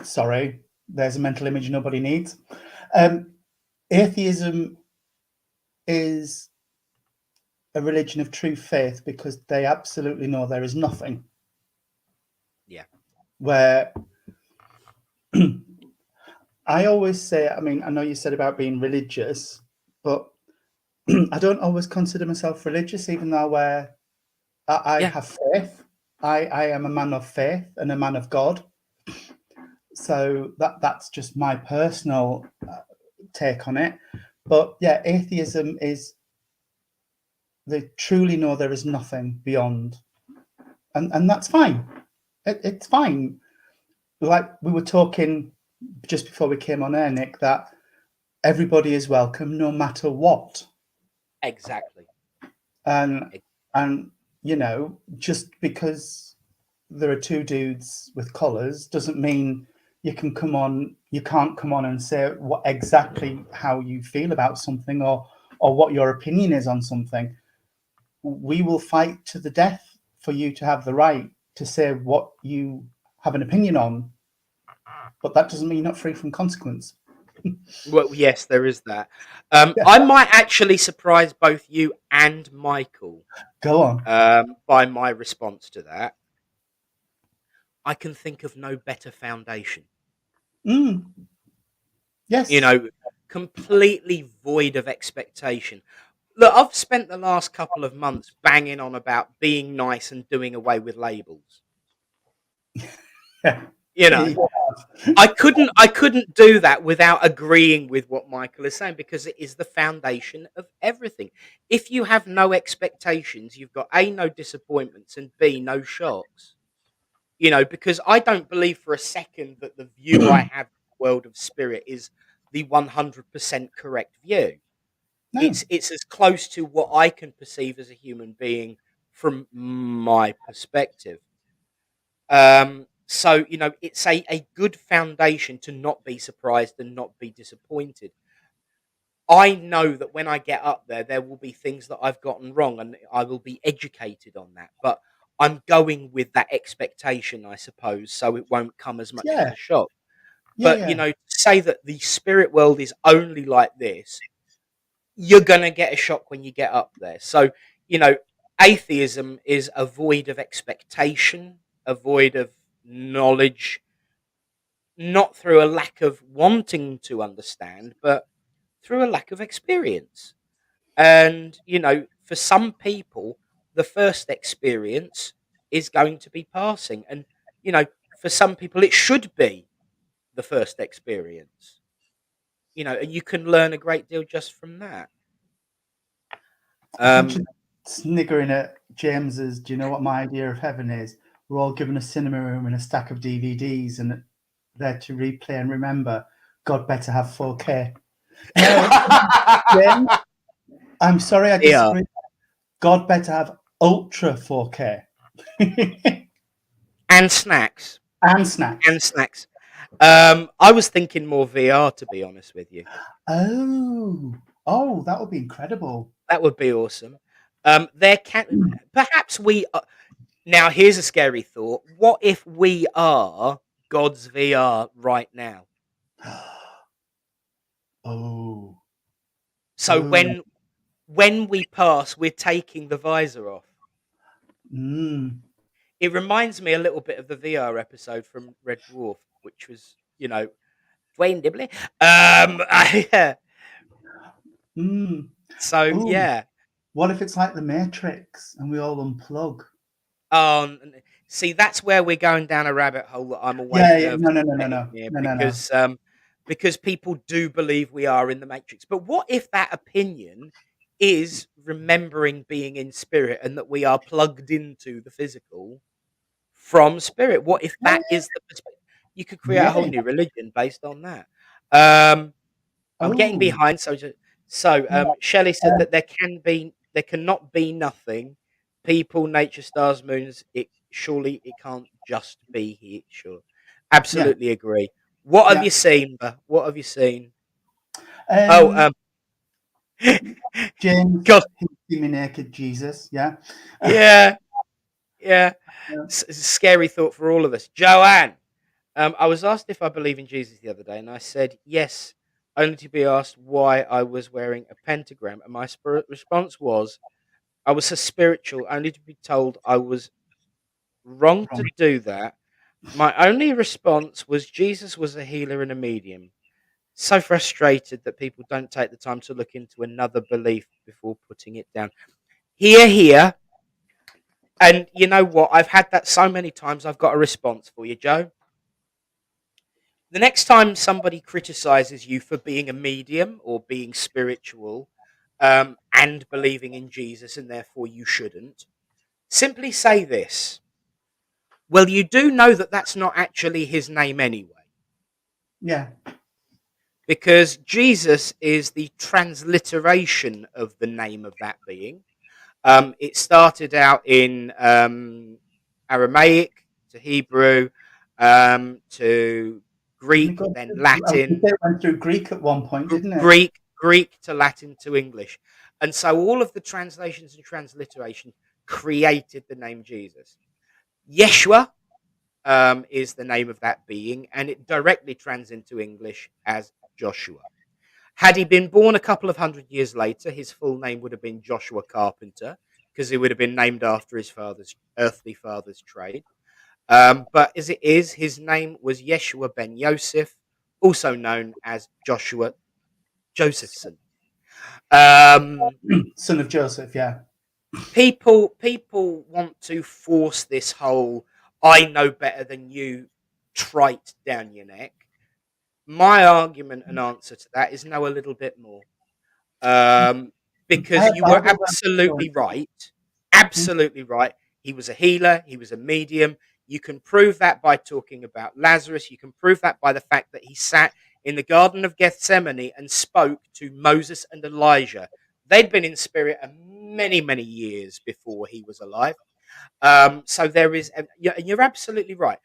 sorry, there's a mental image nobody needs. Um, Atheism is a religion of true faith because they absolutely know there is nothing. Yeah. Where I always say, I mean, I know you said about being religious, but I don't always consider myself religious, even though where I Yeah. have faith. I am a man of faith and a man of God. So that's just my personal take on it. But yeah, atheism is they truly know there is nothing beyond, and that's fine. It's fine. Like we were talking just before we came on air, Nick, that everybody is welcome no matter what. Exactly. And Ex- and just because there are two dudes with collars doesn't mean you can't come on and say what exactly how you feel about something or what your opinion is on something. We will fight to the death for you to have the right to say what you have an opinion on, but that doesn't mean you're not free from consequence. Well, yes, there is that. Yeah, I might actually surprise both you and Michael, go on. by my response to that. I can think of no better foundation. Mm, You yes. know, completely void of expectation. Look, I've spent the last couple of months banging on about being nice and doing away with labels. Yeah. You know, Yeah. I couldn't do that without agreeing with what Michael is saying, because it is the foundation of everything. If you have no expectations, you've got A, no disappointments, and B, no shocks. Because I don't believe for a second that the view I have of the world of spirit is the 100% correct view. No. It's as close to what I can perceive as a human being from my perspective. So it's a good foundation to not be surprised and not be disappointed. I know that when I get up there will be things that I've gotten wrong, and I will be educated on that. But I'm going with that expectation, I suppose, so it won't come as much as Yeah. a shock. Yeah. But Yeah. to say that the spirit world is only like this, you're gonna get a shock when you get up there. So you know, atheism is a void of expectation, a void of knowledge, not through a lack of wanting to understand, but through a lack of experience. And, for some people, the first experience is going to be passing. And, you know, for some people, it should be the first experience, and you can learn a great deal just from that. I think Um, just sniggering at James's, do you know what my idea of heaven is? We're all given a cinema room and a stack of DVDs and there to replay and remember. God better have 4K. No, James, I'm sorry, I yeah. disagree. God better have ultra 4K. And snacks. And snacks. And snacks. I was thinking more VR, to be honest with you. Oh, that would be incredible. That would be awesome. There can perhaps we are, now. Here's a scary thought. What if we are God's VR right now? Oh, So oh, when we pass, we're taking the visor off. mm. It reminds me a little bit of the VR episode from Red Dwarf, which was, Dwayne Dibley. Yeah. Mm. So Oh, yeah. what if it's like the Matrix and we all unplug? See, that's where we're going down a rabbit hole that I'm always Yeah, yeah. nervous No, no, of no, no, getting no, near, no, no, no. because people do believe we are in the Matrix. But what if that opinion is remembering being in spirit and that we are plugged into the physical from spirit? What if Yeah, that is the perspective? You could create a yeah. whole new religion based on that. Um, I'm getting Oh, behind. So, Shelley said yeah, that there cannot be nothing. People, nature, stars, moons. It can't just be here. Sure, yeah. absolutely agree. What have Yeah. you seen? What have you seen? Oh, Um, James, God, he see me naked, Jesus. Yeah. yeah, yeah. Yeah. It's a scary thought for all of us. Joanne, I was asked if I believe in Jesus the other day, and I said yes, only to be asked why I was wearing a pentagram, and my response was, I was so spiritual, only to be told I was wrong to Wrong. do that. My only response was Jesus was a healer and a medium. So frustrated that people don't take the time to look into another belief before putting it down. Here, here. And you know what? I've had that so many times, I've got a response for you, Joe. The next time somebody criticizes you for being a medium or being spiritual, and believing in Jesus, and therefore you shouldn't, simply say this. Well, you do know that that's not actually his name anyway, Yeah. because Jesus is the transliteration of the name of that being. It started out in Aramaic to Hebrew, to Didn't it Greek, go then through, I was gonna Latin, say it went through Greek at one point, didn't it? Greek to Latin to English. And so all of the translations and transliteration created the name Jesus. Yeshua is the name of that being, and it directly translates into English as Joshua. Had he been born a couple of 100 years later, his full name would have been Joshua Carpenter, because he would have been named after his earthly father's trade. But as it is, his name was Yeshua ben Yosef, also known as Joshua Josephson. Um, Son of Joseph. Yeah. people want to force this whole "I know better than you" trite down your neck. My argument and answer to that is no, a little bit more. Um, I because have you were Bible verses going. absolutely right. Absolutely right. He was a healer, he was a medium. You can prove that by talking about Lazarus. You can prove that by the fact that he sat in the Garden of Gethsemane and spoke to Moses and Elijah. They'd been in spirit many, many years before he was alive. So there is, and you're absolutely right.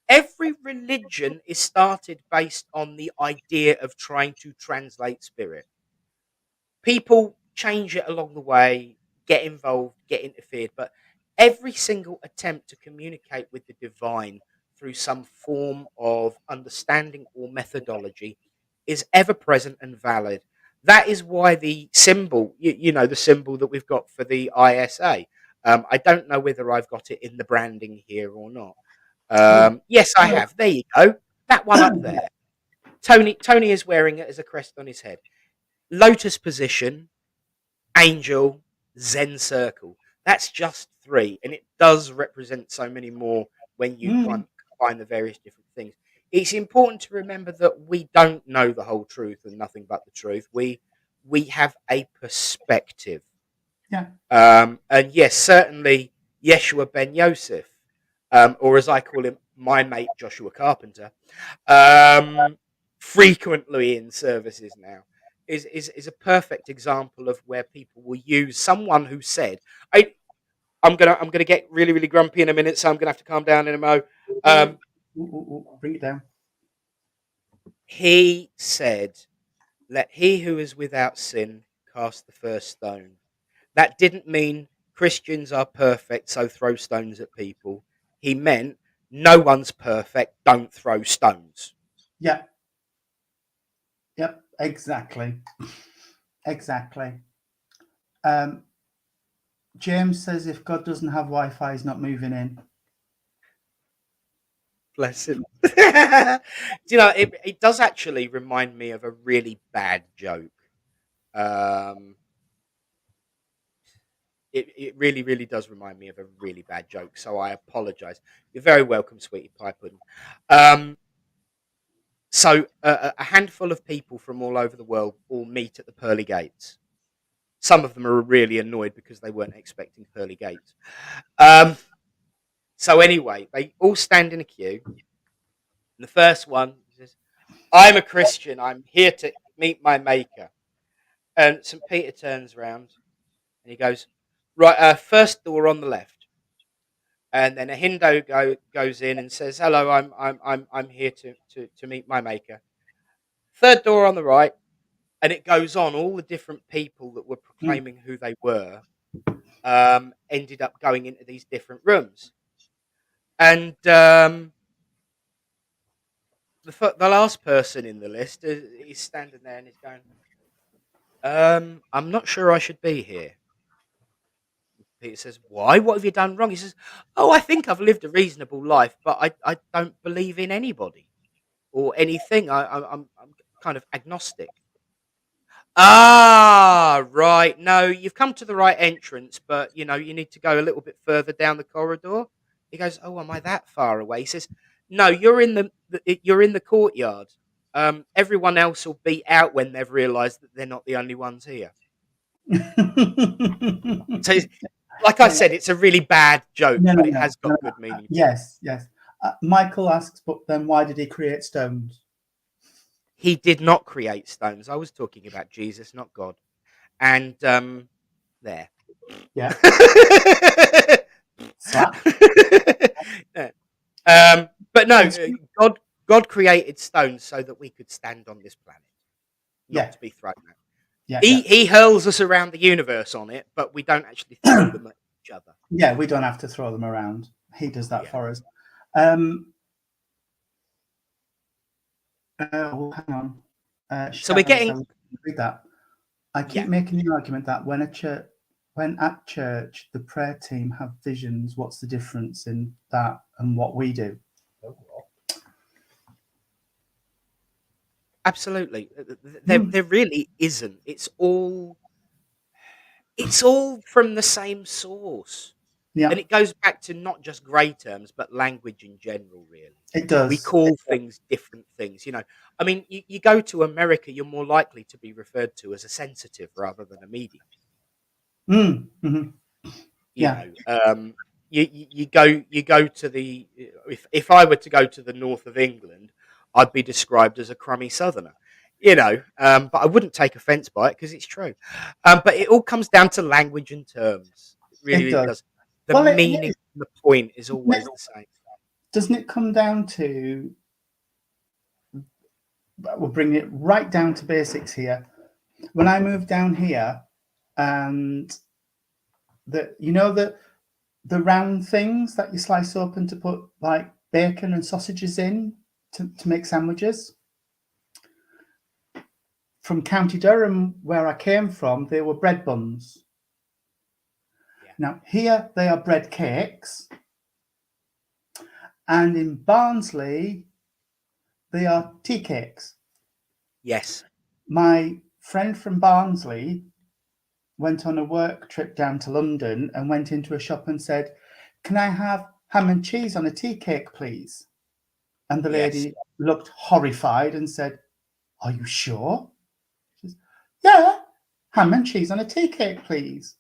Every religion is started based on the idea of trying to translate spirit. People change it along the way, get involved, get interfered, but every single attempt to communicate with the divine through some form of understanding or methodology is ever present and valid. That is why the symbol, the symbol that we've got for the ISA. I don't know whether I've got it in the branding here or not. Oh, Yes, I oh, have. There you go. That one up there. Tony is wearing it as a crest on his head. Lotus position, angel, Zen circle. That's just 3, and it does represent so many more when you combine the various different things. It's important to remember that we don't know the whole truth and nothing but the truth. We have a perspective. Yeah. And yes, certainly Yeshua Ben Yosef, or as I call him, my mate Joshua Carpenter, frequently in services now, is a perfect example of where people will use someone who said, I'm gonna get really, really grumpy in a minute, so I'm gonna have to calm down in a mo. Bring it down. He said, "Let he who is without sin cast the first stone." That didn't mean Christians are perfect, so throw stones at people. He meant no one's perfect, don't throw stones. Yeah. Yep, exactly. Exactly. James says if God doesn't have Wi-Fi, he's not moving in. Bless him. You know, it does actually remind me of a really bad joke. It really, really does remind me of a really bad joke, so I apologise. You're very welcome, sweetie pie pudding. So a handful of people from all over the world all meet at the pearly gates. Some of them are really annoyed because they weren't expecting pearly gates. So anyway, they all stand in a queue. And the first one says, "I'm a Christian. I'm here to meet my maker." And St. Peter turns around and he goes, "Right, first door on the left." And then a Hindu goes in and says, "Hello, I'm here to meet my maker." Third door on the right, and it goes on. All the different people that were proclaiming who they were ended up going into these different rooms. And the last person in the list is standing there and is going, "I'm not sure I should be here." Peter says, "Why? What have you done wrong?" He says, "Oh, I think I've lived a reasonable life, but I don't believe in anybody or anything. I'm kind of agnostic." "Ah, right. No, you've come to the right entrance, but you know you need to go a little bit further down the corridor." He goes, "Oh, am I that far away?" He says, "No, you're in the courtyard. Everyone else will be out when they've realised that they're not the only ones here." So, like I said, it's a really bad joke, No, but no, it no, has no. got good meaning. Yes, yes. Michael asks, but then why did he create stones? He did not create stones. I was talking about Jesus, not God. And there. Yeah. Slap. Yeah. But no, God created stones so that we could stand on this planet, not to be thrown at. Yeah, He hurls us around the universe on it, but we don't actually throw them at each other. Yeah, we don't have to throw them around. He does that for us. Hang on. So we're getting. Read that. I keep making the argument that when at church the prayer team have visions, what's the difference in that and what we do? Absolutely, there really isn't. It's all from the same source. Yeah, And it goes back to not just grey terms, but language in general, really. it does. We call things different things. You know, I mean, you go to America, you're more likely to be referred to as a sensitive rather than a medium. Mm-hmm. You know, you go to the if I were to go to the north of England, I'd be described as a crummy southerner. You know, but I wouldn't take offence by it because it's true. But it all comes down to language and terms. It really, really does. The meaning and the point is always the same. Doesn't it come down to? We'll bring it right down to basics here. When I moved down here, and the round things that you slice open to put like bacon and sausages in to make sandwiches. From County Durham, where I came from, they were bread buns. Yeah. Now here they are bread cakes. And in Barnsley, They are tea cakes. Yes. My friend from Barnsley went on a work trip down to London and went into a shop and said, "Can I have ham and cheese on a tea cake, please?" And the Yes. lady looked horrified and said, "Are you sure?" She says, "Yeah, ham and cheese on a tea cake, please."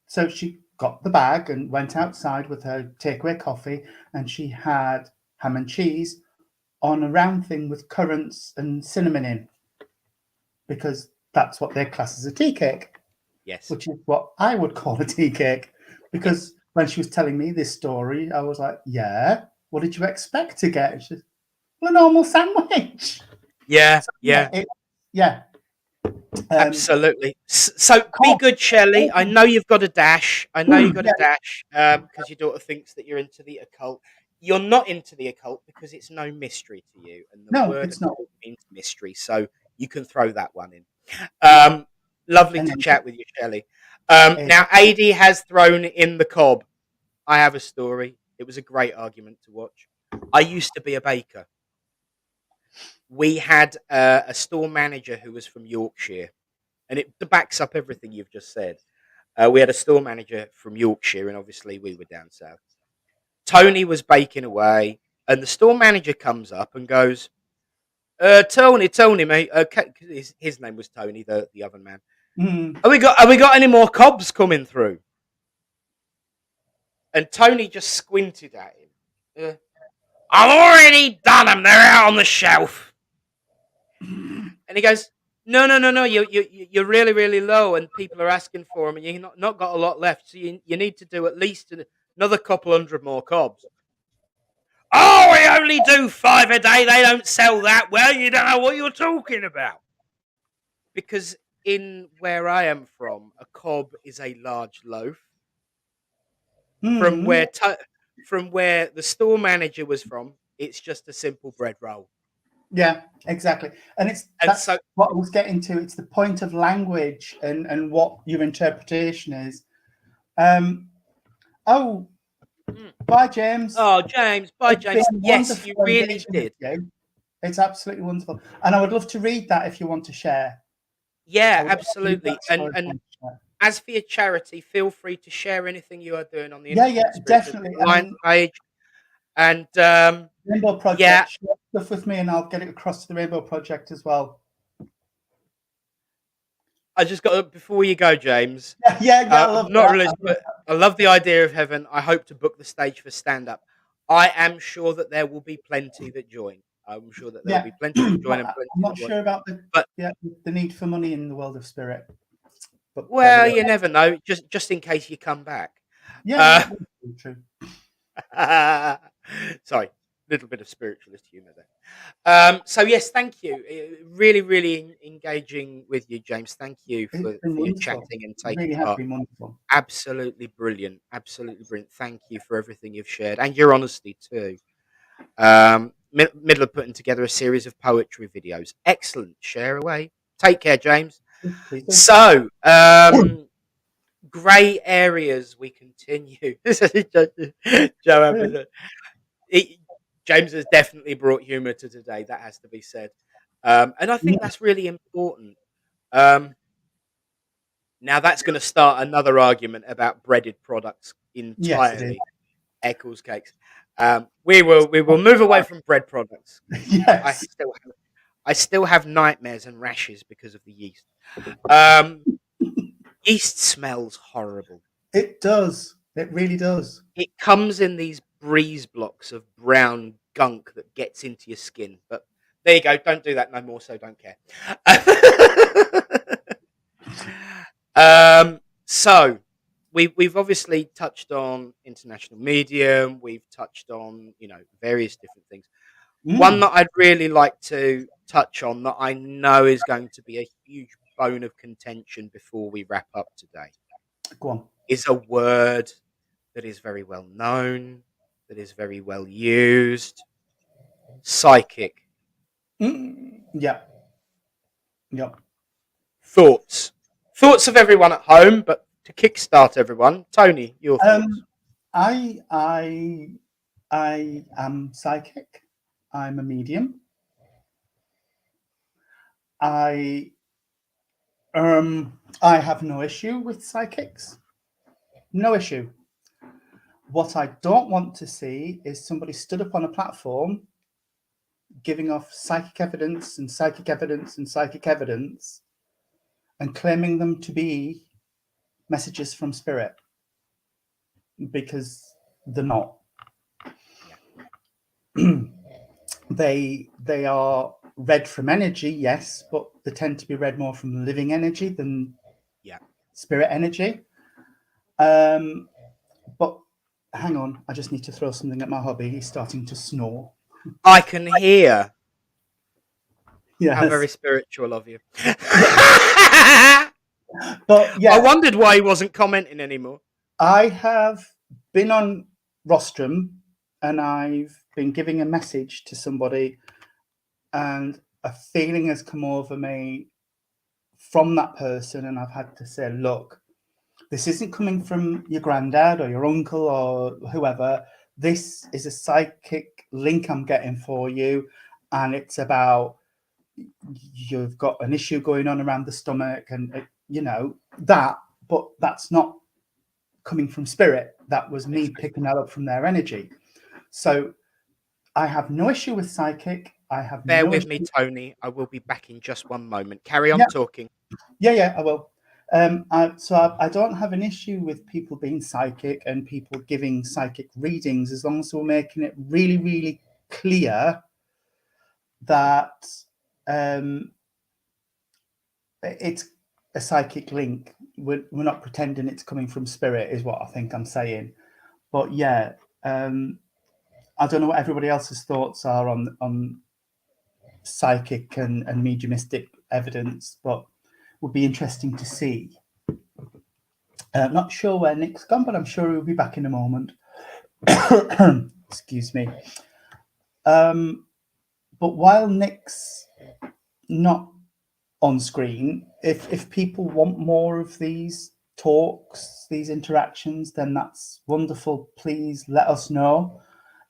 So she got the bag and went outside with her takeaway coffee, and she had ham and cheese on a round thing with currants and cinnamon in, because that's what they class as a tea cake, Yes. which is what I would call a tea cake. Because Yes. when she was telling me this story, I was like, "Yeah, what did you expect to get?" She said, "Well, a normal sandwich." Yeah. So, Yeah. yeah. Absolutely. So be good, Shelley. I know you've got a dash. I know you've got a Yeah. dash because your daughter thinks that you're into the occult. You're not into the occult because it's no mystery to you, and the No, word it's not. occult means mystery. So you can throw that one in. Yeah. Lovely And to then chat with you, Shelley. it, Now, AD has thrown in the cob. I have a story. It was a great argument to watch. I used to be a baker. We had a store manager who was from Yorkshire, and it backs up everything you've just said. We had a store manager from Yorkshire, and obviously we were down south. Tony was baking away, and the store manager comes up and goes, Tony, mate. His name was Tony, the oven man. Have we got any more cobs coming through? And Tony just squinted at him. I've already done them. They're out on the shelf. And he goes, no. You're really, really low, and people are asking for them, and you've not got a lot left. So you need to do at least another couple hundred more cobs. Oh, we only do 5 a day. They don't sell that well. You don't know what you're talking about. Because in where I am from, a cob is a large loaf. From where the store manager was from, it's just a simple bread roll. yeah, exactly. And And that's so, what I was getting to. It's the point of language and what your interpretation is. Oh, bye, James. oh, James, bye, It's been James. Yes, you wonderful really engaging with did. you. It's absolutely wonderful. And I would love to read that if you want to share. Yeah, I would love to read absolutely. that story if you And want to share. as for your charity, feel free to share anything you are doing on the Yeah, Independent Spiritualist definitely. I Alliance mean, page. And Rainbow yeah, Project, share stuff with me and I'll get it across to the Rainbow Project as well. I just got before you go, James. Yeah, I love I'm not that. religious, but I love the idea of heaven. I hope to book the stage for stand up. I am sure that there will be plenty that join. I'm sure that there will Yeah. be plenty that join and I'm plenty not that watch. sure about But the need for money in the world of spirit. But there we well, go. you never know. Just in case you come back. Yeah, true. Sorry, little bit of spiritualist humour there. So yes, thank you. Really, really engaging with you, James. Thank you It's for been your wonderful. chatting and It really taking has part. been wonderful. Absolutely brilliant. Absolutely brilliant. Thank you for everything you've shared and your honesty too. Middle of putting together a series of poetry videos. Excellent. Share away. Take care, James. Please do. So, grey areas we continue. Joe, James has definitely brought humour to today. That has to be said. And I think that's really important. Now that's going to start another argument about breaded products Yes, it is. entirely. Eccles cakes. We will move away from bread products. Yes. I still have nightmares and rashes because of the yeast. Yeast smells horrible. It does. It really does. It comes in these breeze blocks of brown gunk that gets into your skin. But there you go. Don't do that no more. So don't care. So we've obviously touched on international medium. We've touched on various different things. One that I'd really like to touch on that I know is going to be a huge bone of contention before we wrap up today. Go on. Is a word that is very well known, that is very well used. Psychic. Yeah. Yep. Thoughts of everyone at home, but to kickstart everyone, Tony, your thoughts. I am psychic. I'm a medium. I have no issue with psychics. No issue. What I don't want to see is somebody stood up on a platform giving off psychic evidence and psychic evidence and psychic evidence and claiming them to be messages from spirit, because they're not. Yeah. They are read from energy, yes, but they tend to be read more from living energy than spirit energy. But hang on, I just need to throw something at my hobby. He's starting to snore. I can hear. Yes. How very spiritual of you. But yeah, I wondered why he wasn't commenting anymore. I have been on rostrum and I've been giving a message to somebody, and a feeling has come over me from that person, and I've had to say, look, this isn't coming from your granddad or your uncle or whoever. This is a psychic link I'm getting for you, and it's about you've got an issue going on around the stomach and that, but that's not coming from spirit. That was me picking that up from their energy. So I have no issue with psychic. I have Bear no with issue. me, Tony. I will be back in just one moment. Carry on talking. Yeah, I will. I don't have an issue with people being psychic and people giving psychic readings, as long as we're making it really, really clear that it's a psychic link. We're not pretending it's coming from spirit, is what I think I'm saying. But yeah, I don't know what everybody else's thoughts are on psychic and mediumistic evidence, but would be interesting to see. Not sure where Nick's gone, but I'm sure he'll be back in a moment. Excuse me. But while Nick's not on screen, if people want more of these talks, these interactions, then that's wonderful. Please let us know.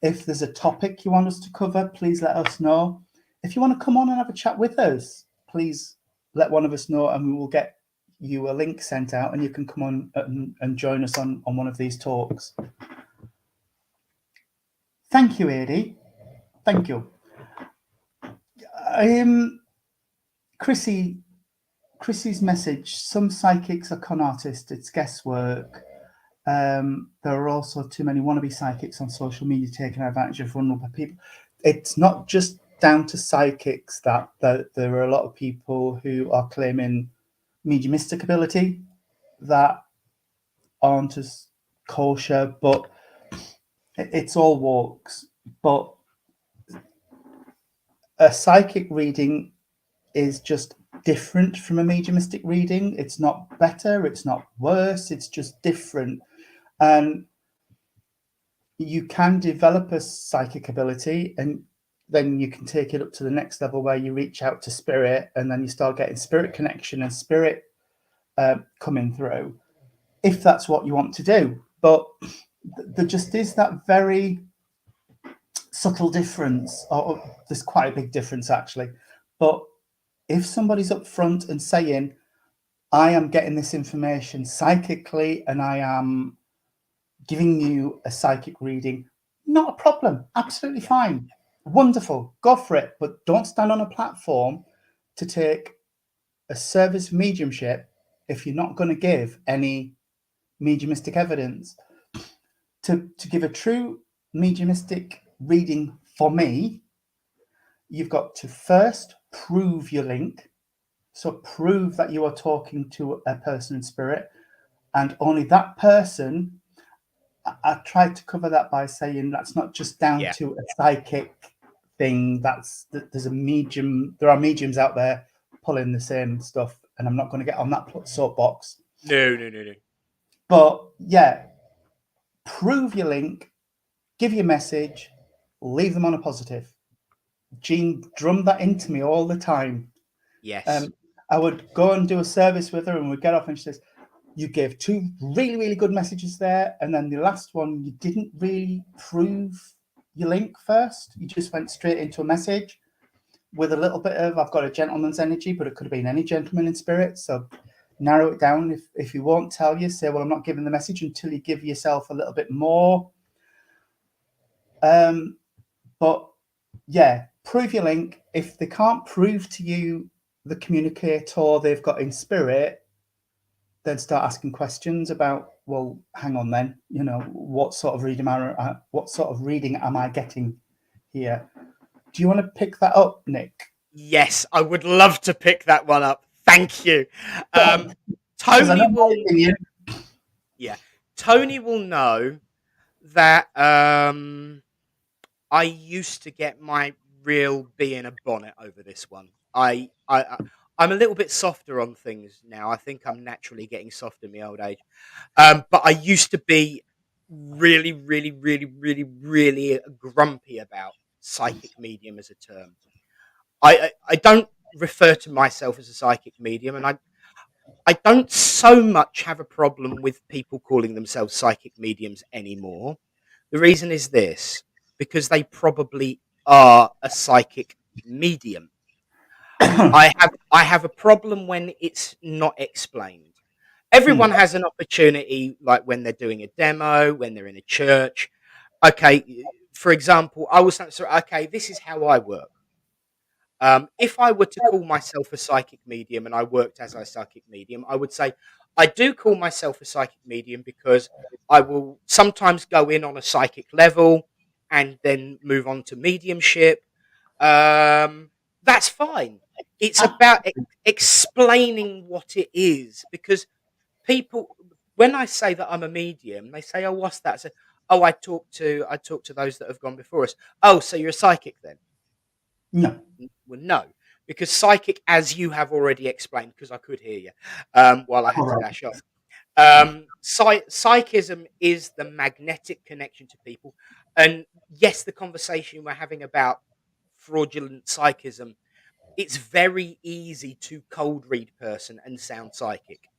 If there's a topic you want us to cover, please let us know. If you want to come on and have a chat with us, please let one of us know, and we will get you a link sent out, and you can come on and join us on one of these talks. Thank you, Adi. Thank you. Chrissy's message: some psychics are con artists. It's guesswork. There are also too many wannabe psychics on social media taking advantage of vulnerable people. It's not just down to psychics that there are a lot of people who are claiming mediumistic ability that aren't as kosher, but it's all walks. But a psychic reading is just different from a mediumistic reading. It's not better, it's not worse, it's just different. And you can develop a psychic ability, and then you can take it up to the next level where you reach out to spirit, and then you start getting spirit connection and spirit coming through, if that's what you want to do. But there just is that very subtle difference, or there's quite a big difference actually. But if somebody's up front and saying, I am getting this information psychically and I am giving you a psychic reading, not a problem, absolutely fine, wonderful, go for it. But don't stand on a platform to take a service mediumship if you're not going to give any mediumistic evidence. To give a true mediumistic reading for me, you've got to first prove your link. So prove that you are talking to a person in spirit, and only that person. I tried to cover that by saying that's not just down to a psychic thing. There's a medium. There are mediums out there pulling the same stuff, and I'm not going to get on that soapbox. No. But yeah, prove your link, give your message, leave them on a positive. Jean drummed that into me all the time. Yes. I would go and do a service with her, and we'd get off, and she says, you gave two really, really good messages there, and then the last one, you didn't really prove your link first. You just went straight into a message with a little bit of, I've got a gentleman's energy, but it could have been any gentleman in spirit. So narrow it down. If he won't tell you, say, well, I'm not giving the message until you give yourself a little bit more. But yeah, prove your link. If they can't prove to you the communicator they've got in spirit, then start asking questions about, well, hang on then, what sort of reading am I getting here? Do you want to pick that up, Nick? Yes, I would love to pick that one up. Thank you. Tony will. Yeah, Tony will know that I used to get my real bee in a bonnet over this one. I'm a little bit softer on things now. I think I'm naturally getting soft in my old age. But I used to be really, really, really, really, really grumpy about psychic medium as a term. I don't refer to myself as a psychic medium, and I don't so much have a problem with people calling themselves psychic mediums anymore. The reason is this, because they probably are a psychic medium. I have a problem when it's not explained. Everyone has an opportunity, like when they're doing a demo, when they're in a church. Okay, for example, I was saying, okay, this is how I work. If I were to call myself a psychic medium and I worked as a psychic medium, I would say I do call myself a psychic medium because I will sometimes go in on a psychic level and then move on to mediumship. That's fine. It's about explaining what it is, because people, when I say that I'm a medium, they say, "Oh, what's that?" I say, "Oh, I talk to those that have gone before us." Oh, so you're a psychic then? No. Well, no, because psychic, as you have already explained, because I could hear you while I had to dash off. Psychism is the magnetic connection to people, and yes, the conversation we're having about fraudulent psychism, it's very easy to cold read person and sound psychic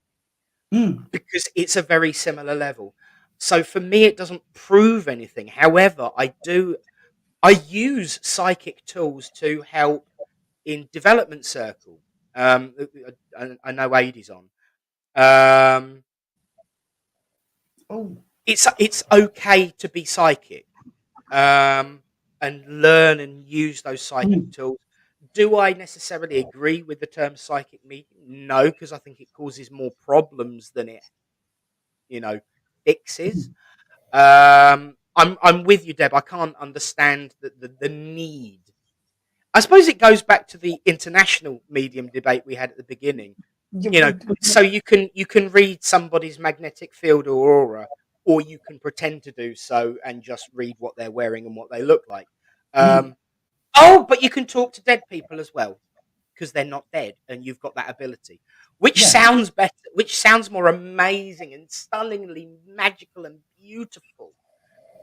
because it's a very similar level. So for me, it doesn't prove anything. However, I use psychic tools to help in development circle. I know Aid is on. It's okay to be psychic, and learn and use those psychic tools. Do I necessarily agree with the term psychic medium? No, because I think it causes more problems than it, fixes. I'm with you, Deb. I can't understand the need. I suppose it goes back to the international medium debate we had at the beginning. So you can read somebody's magnetic field or aura, or you can pretend to do so and just read what they're wearing and what they look like. But you can talk to dead people as well, because they're not dead, and you've got that ability, which sounds better, which sounds more amazing and stunningly magical and beautiful.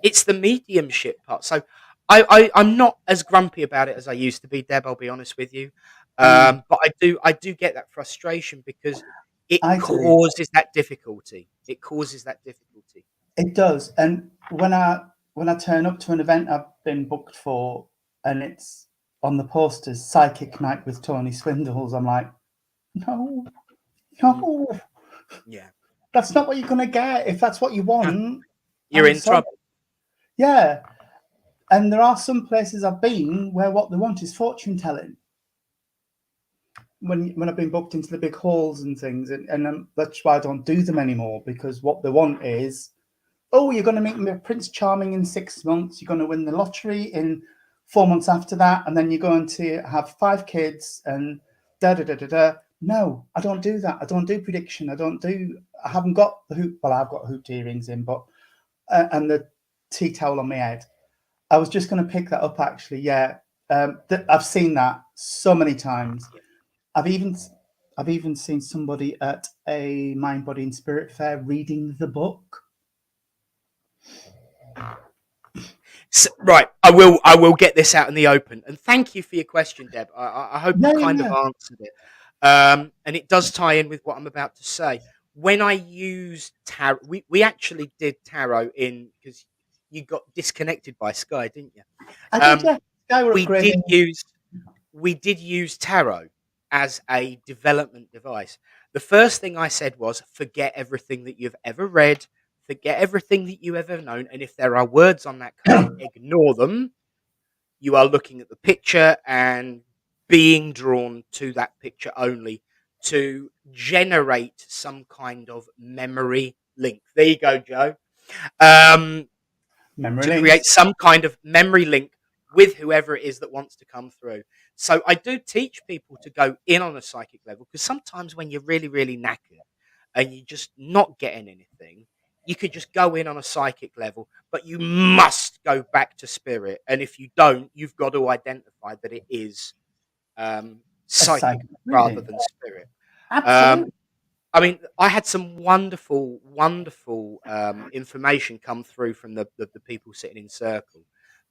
It's the mediumship part. So I'm not as grumpy about it as I used to be, Deb. I'll be honest with you, but I do get that frustration because it causes that difficulty. It causes that difficulty. It does, and when I turn up to an event I've been booked for, and it's on the posters "Psychic Night with Tony Swindells," I'm like, no, yeah, that's not what you're gonna get. If that's what you want, you're in trouble. Yeah, and there are some places I've been where what they want is fortune telling. When I've been booked into the big halls and things, and that's why I don't do them anymore, because what they want is, oh, you're going to meet Prince Charming in 6 months. You're going to win the lottery in 4 months after that, and then you're going to have 5 kids and da da da da da. No, I don't do that. I don't do prediction. I haven't got the hoop. Well, I've got hooped earrings in, but and the tea towel on my head. I was just going to pick that up actually. Yeah, I've seen that so many times. I've even seen somebody at a Mind, Body, and Spirit fair reading the book. So, right, I will get this out in the open, and thank you for your question, Deb. I hope I kind of answered it, and it does tie in with what I'm about to say. When I use tarot, we actually did tarot in, because you got disconnected by Sky, didn't you? I did, yeah. Sky were We did upgrading. use tarot as a development device. The first thing I said was, forget everything that you've ever read, forget everything that you ever known, and if there are words on that card, ignore them. You are looking at the picture and being drawn to that picture only to generate some kind of memory link. There you go, Joe. Um, Memory to links. create some kind of memory link with whoever it is that wants to come through. So I do teach people to go in on a psychic level, because sometimes when you're really, really knackered and you're just not getting anything, you could just go in on a psychic level, but you must go back to spirit. And if you don't, you've got to identify that it is A psychic psychic rather reading. than spirit. Um, Absolutely. I mean, I had some wonderful, wonderful information come through from the people sitting in circle.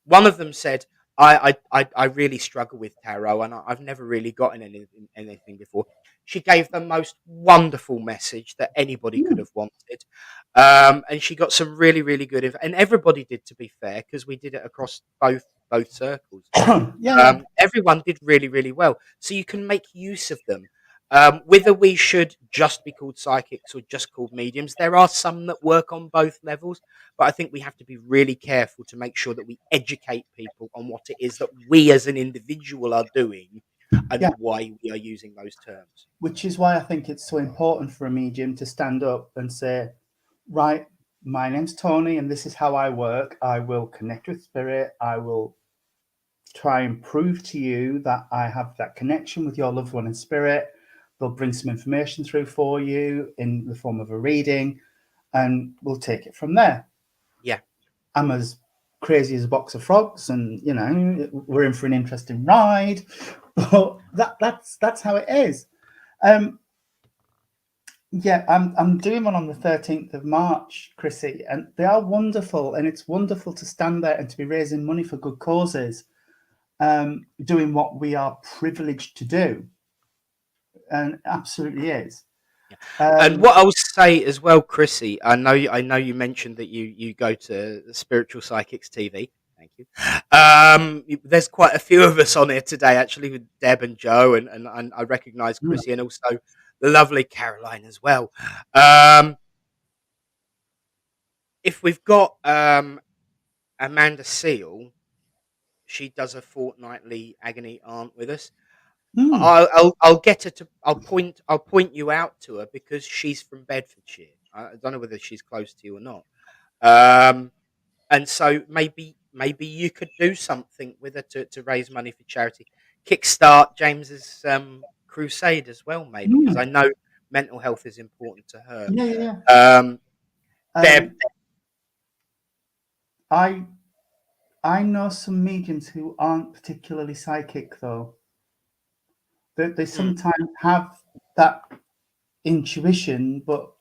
One of them said, I really struggle with tarot, and I've never really gotten anything before. She gave the most wonderful message that anybody could Mm. have wanted. And she got some really, really good and everybody did, to be fair, because we did it across both circles. Yeah, yeah. Everyone did really, really well. So you can make use of them. Whether we should just be called psychics or just called mediums, there are some that work on both levels, but I think we have to be really careful to make sure that we educate people on what it is that we as an individual are doing and Yeah. why we are using those terms. Which is why I think it's so important for a medium to stand up and say, right, my name's Tony and this is how I work. I will connect with spirit. I will try and prove to you that I have that connection with your loved one in spirit. They'll bring some information through for you in the form of a reading, and we'll take it from there. Yeah. I'm as crazy as a box of frogs, and we're in for an interesting ride. But that's how it is. Yeah, I'm doing one on the 13th of March, Chrissy, and they are wonderful, and it's wonderful to stand there and to be raising money for good causes, doing what we are privileged to do, and it absolutely is. And what I will say as well, Chrissy, I know you mentioned that you go to Spiritual Psychics TV. Thank you. There's quite a few of us on here today, actually, with Deb and Joe, and I recognise Chrissy and also the lovely Caroline as well. If we've got Amanda Seal, she does a fortnightly agony aunt with us. Mm, I'll get her to. I'll point you out to her because she's from Bedfordshire. I don't know whether she's close to you or not. Um, and so maybe you could do something with her to raise money for charity, kickstart James's crusade as well, maybe, because I mm. know mental health is important to her. Yeah, yeah, yeah. Um, Deb, I I know some mediums who aren't particularly psychic, though. They mm, sometimes have that intuition, but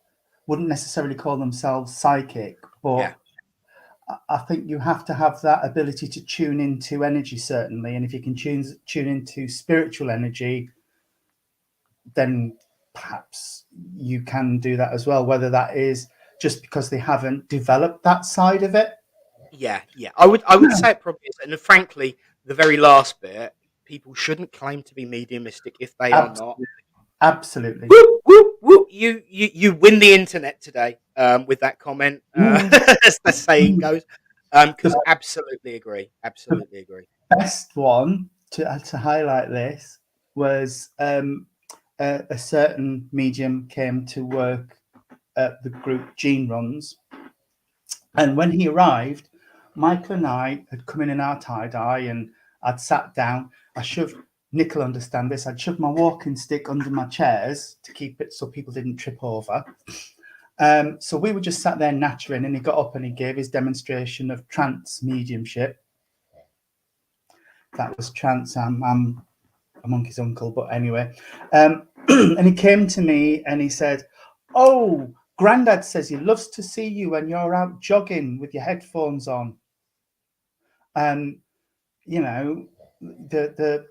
wouldn't necessarily call themselves psychic. yeah, But I think you have to have that ability to tune into energy, certainly. And if you can tune into spiritual energy, then perhaps you can do that as well, whether that is just because they haven't developed that side of it. yeah. I would say it probably is, and frankly, the very last bit, people shouldn't claim to be mediumistic if they are not. Absolutely. Absolutely. Whoop, whoop, whoop. You win the internet today with that comment, Mm. as the saying goes. Because The, absolutely agree. the Absolutely agree. best one to highlight this was a certain medium came to work at the group Gene runs. And when he arrived, Michael and I had come in our tie dye, and I'd sat down. I shoved, Nick will understand this, I'd shoved my walking stick under my chairs to keep it so people didn't trip over. So we were just sat there nattering, and he got up and he gave his demonstration of trance mediumship. That was trance. I'm a monkey's uncle, but anyway. And he came to me and he said, "Oh, Grandad says he loves to see you when you're out jogging with your headphones on." And the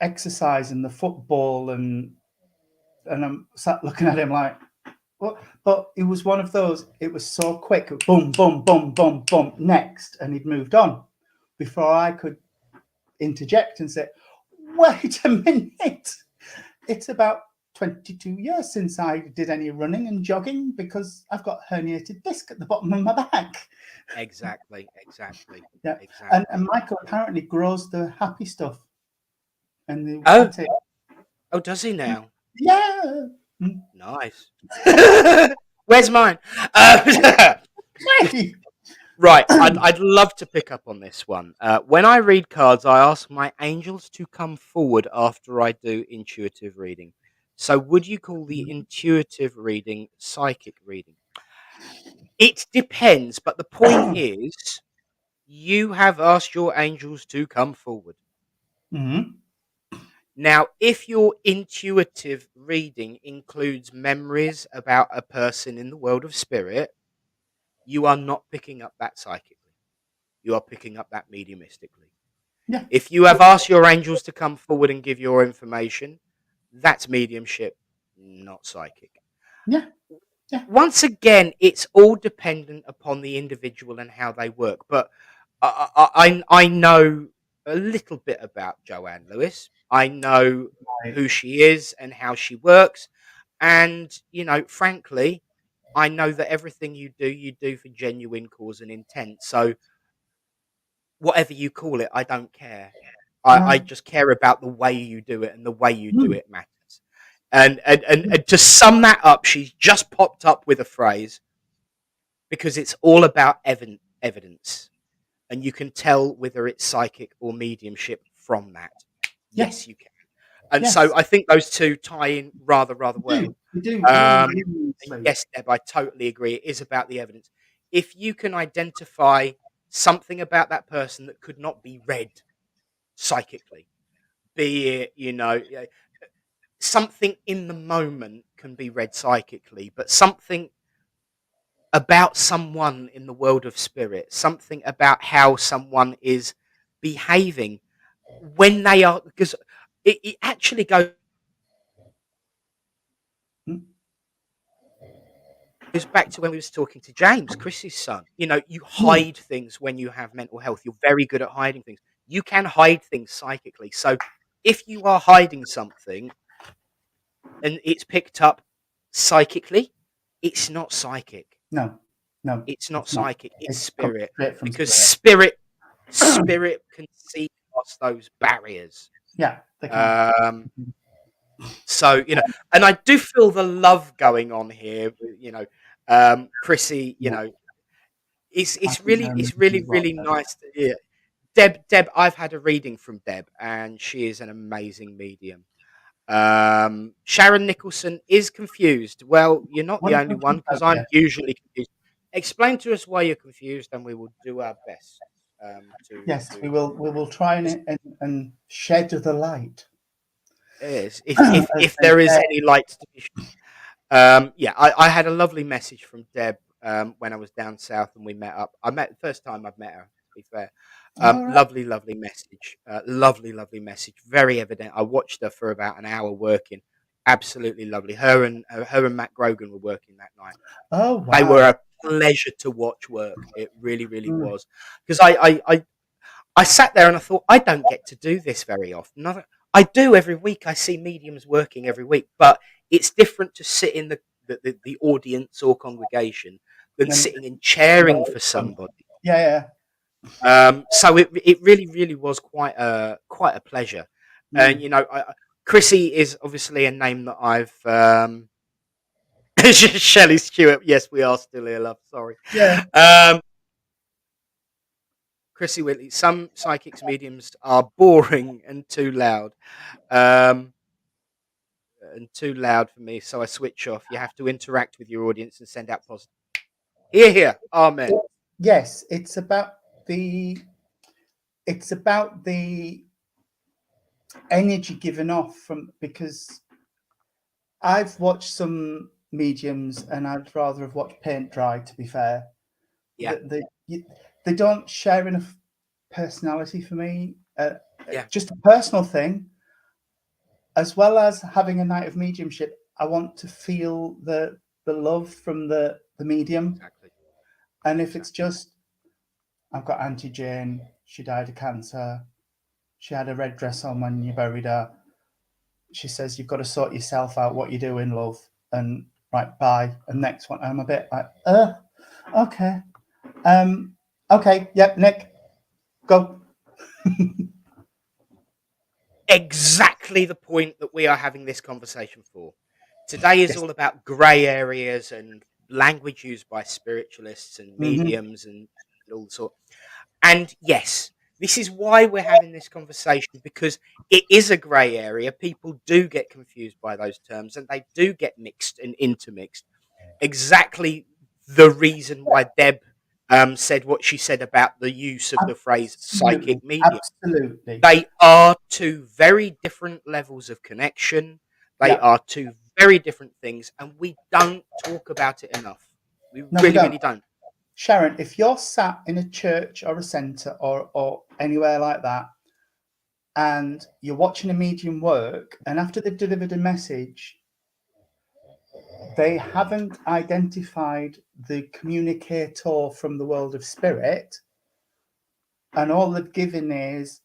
exercise and the football, and I'm sat looking at him like, but it was one of those. It was so quick. Boom, boom, boom, boom, boom. Next, and he'd moved on before I could interject and say, "Wait a minute! It's about 22 years since I did any running and jogging because I've got a herniated disc at the bottom of my back." Exactly. Yeah, Exactly. and Michael apparently grows the happy stuff, and Oh, that's it. does he now? Yeah. Mm. Nice. Where's mine? Right, I'd love to pick up on this one. When I read cards, I ask my angels to come forward after I do intuitive reading. So, would you call the intuitive reading psychic reading? It depends, but the point is, you have asked your angels to come forward. Mhm. Now, if your intuitive reading includes memories about a person in the world of spirit, you are not picking up that psychically. You are picking up that mediumistically. Yeah. If you have asked your angels to come forward and give your information, that's mediumship, not psychic. Yeah. Yeah. Once again, it's all dependent upon the individual and how they work. But I know a little bit about Joanne Lewis. I know Right. who she is and how she works. And, frankly, I know that everything you do for genuine cause and intent. So whatever you call it, I don't care. I No. just care about the way you do it, and the way you do Mm. it matters. And to sum that up, she's just popped up with a phrase because it's all about evidence, and you can tell whether it's psychic or mediumship from that. Yeah. Yes, you can. And so Yes. I think those two tie in rather You well. do. You do really, Um, really and nicely. yes, Deb, I totally agree. It is about the evidence. If you can identify something about that person that could not be read psychically, be it, something in the moment can be read psychically, but something about someone in the world of spirit, something about how someone is behaving when they are, because it actually goes Mm. back to when we was talking to James, Chris's son. You Mm. hide things when you have mental health. You're very good at hiding things. You can hide things psychically. So if you are hiding something and it's picked up psychically, it's not psychic. No. No. It's not It's not. psychic. It's It's come spirit, straight from because spirit. spirit can see past those barriers. Yeah. They can. Um, so and I do feel the love going on here. Chrissy, Yeah. it's I it's think really they're it's amazing really as well. really nice to hear. Deb, I've had a reading from Deb, and she is an amazing medium. Sharon Nicholson is confused. Well, you're not the What only about you, one, because I'm Fabia? usually confused. Explain to us why you're confused, and we will do our best Yes, to. we will. We will try and shed the light. Yes, if As if they there is say. any light to be. Yeah, I had a lovely message from Deb when I was down south and we met up. I met the first time I've met her, to be fair. All right. Lovely, lovely message. Lovely message. Very evident. I watched her for about an hour working. Absolutely lovely. Her and Matt Grogan were working that night. Oh They were wow. a pleasure to watch work. It really, really Mm. was. Because I sat there and I thought, I don't get to do this very often. I do every week. I see mediums working every week, but it's different to sit in the audience or congregation than And sitting and chairing well, for somebody. yeah, yeah. So it really, really was quite a pleasure. And Mm. Chrissy is obviously a name that I've Shelley Stewart. Yes, we are still here, love. Sorry. Yeah. Um, Chrissy Whitley. Some psychics mediums are boring and too loud. Um, and too loud for me, so I switch off. You have to interact with your audience and send out positive. Hear, hear. Amen. Yes, it's about the energy given off from, because I've watched some mediums and I'd rather have watched paint dry, to be fair. Yeah, They don't share enough personality for me. yeah, Just a personal thing, as well as having a night of mediumship. I want to feel the the love from the medium. Exactly. And if it's Exactly. just, I've got Auntie Jane, she died of cancer, she had a red dress on when you buried her. She says, you've got to sort yourself out, what you're doing, love. And right, bye. And next one, I'm a bit like, okay. Okay, yep, Nick, go. Exactly the point that we are having this conversation for. Today is Yes. all about grey areas and language used by spiritualists and Mm-hmm. mediums and all sorts. And yes, this is why we're having this conversation, because it is a grey area. People do get confused by those terms and they do get mixed and intermixed. Exactly the reason why Deb said what she said about the use of the phrase Absolutely. psychic medium. Absolutely. They are two very different levels of connection. They Yeah. are two very different things, and we don't talk about it enough. We No, we really, don't. really don't. Sharon, if you're sat in a church or a centre or anywhere like that, and you're watching a medium work, and after they've delivered a message, they haven't identified the communicator from the world of spirit, and all they've given is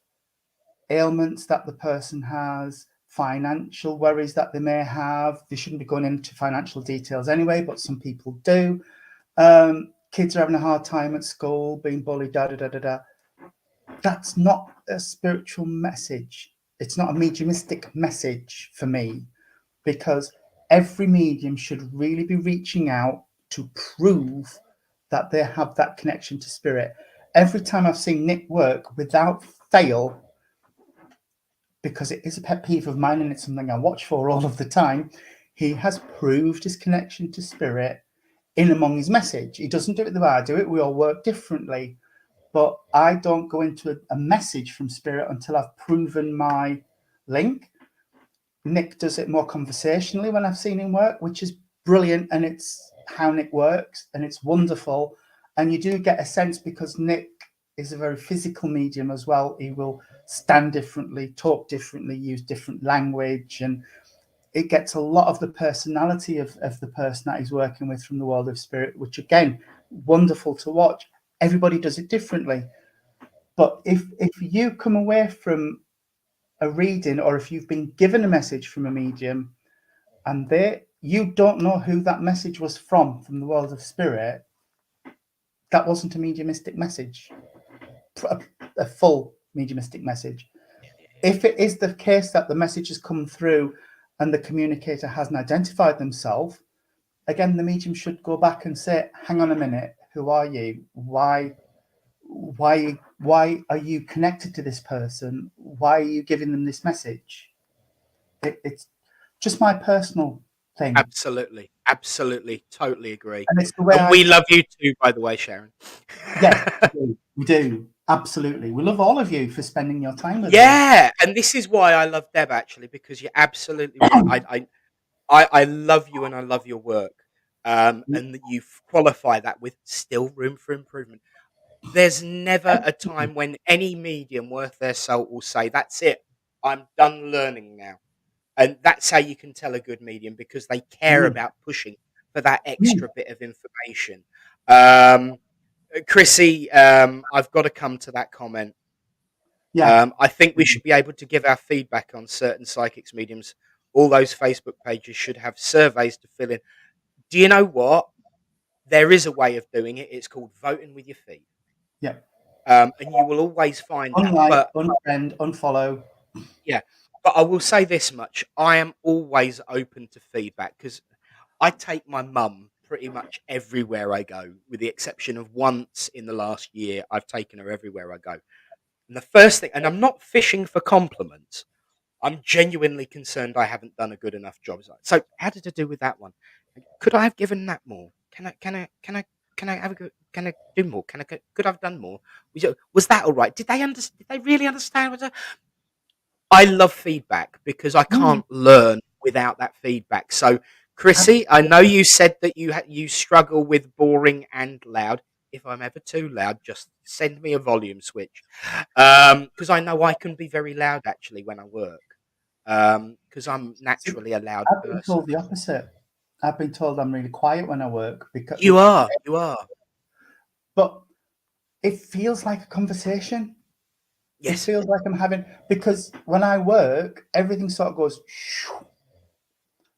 ailments that the person has, financial worries that they may have. They shouldn't be going into financial details anyway, but some people do. Kids are having a hard time at school, being bullied, da da da da da. That's not a spiritual message. It's not a mediumistic message for me, because every medium should really be reaching out to prove that they have that connection to spirit. Every time I've seen Nick work, without fail, because it is a pet peeve of mine and it's something I watch for all of the time, he has proved his connection to spirit in among his message. He doesn't do it the way I do it. We all work differently. But I don't go into a message from spirit until I've proven my link. Nick does it more conversationally when I've seen him work, which is brilliant. And it's how Nick works and it's wonderful. And you do get a sense, because Nick is a very physical medium as well. He will stand differently, talk differently, use different language. And it gets a lot of the personality of the person that he's working with from the world of spirit, which again, wonderful to watch. Everybody does it differently. But if you come away from a reading, or if you've been given a message from a medium and you don't know who that message was from the world of spirit, that wasn't a mediumistic message, a full mediumistic message. If it is the case that the message has come through and the communicator hasn't identified themselves, again, the medium should go back and say, hang on a minute, who are you? Why are you connected to this person? Why are you giving them this message? It's just my personal thing, Absolutely. Absolutely. Totally agree. and it's the way And I. we love you too, by the way, Sharon. Yes, we do. Absolutely, we love all of you for spending your time with us. Yeah. And this is why I love Deb, actually, because you're absolutely right. I love you and I love your work. And that you qualify that with still room for improvement. There's never a time when any medium worth their salt will say, that's it, I'm done learning now. And that's how you can tell a good medium, because they care Mm, about pushing for that mm, extra bit of information. Um, Chrissy, I've got to come to that comment. yeah, I think we should be able to give our feedback on certain psychics mediums. All those Facebook pages should have surveys to fill in. Do you know what? There is a way of doing it. It's called voting with your feet. yeah. And you will always find that. Unlike, But unfriend, unfollow. yeah, but I will say this much: I am always open to feedback, because I take my mum pretty much everywhere I go, with the exception of once in the last year. I've taken her everywhere I go. And the first thing, and I'm not fishing for compliments, I'm genuinely concerned I haven't done a good enough job. So, how did I do with that one? Could I have given that more? Can I have a good? Can I do more? Could I have done more? Was that all right? Did they really understand? I love feedback, because I Mm, can't learn without that feedback. So, Chrissy, I know absolutely. you said that you struggle with boring and loud. If I'm ever too loud, just send me a volume switch, because I know I can be very loud actually when I work, because I'm See, naturally a loud I've been person. told the opposite. I've been told I'm really quiet when I work because, You are. You are. but it feels like a conversation. It Yes. feels like I'm having, because when I work, everything sort of goes. Shoo.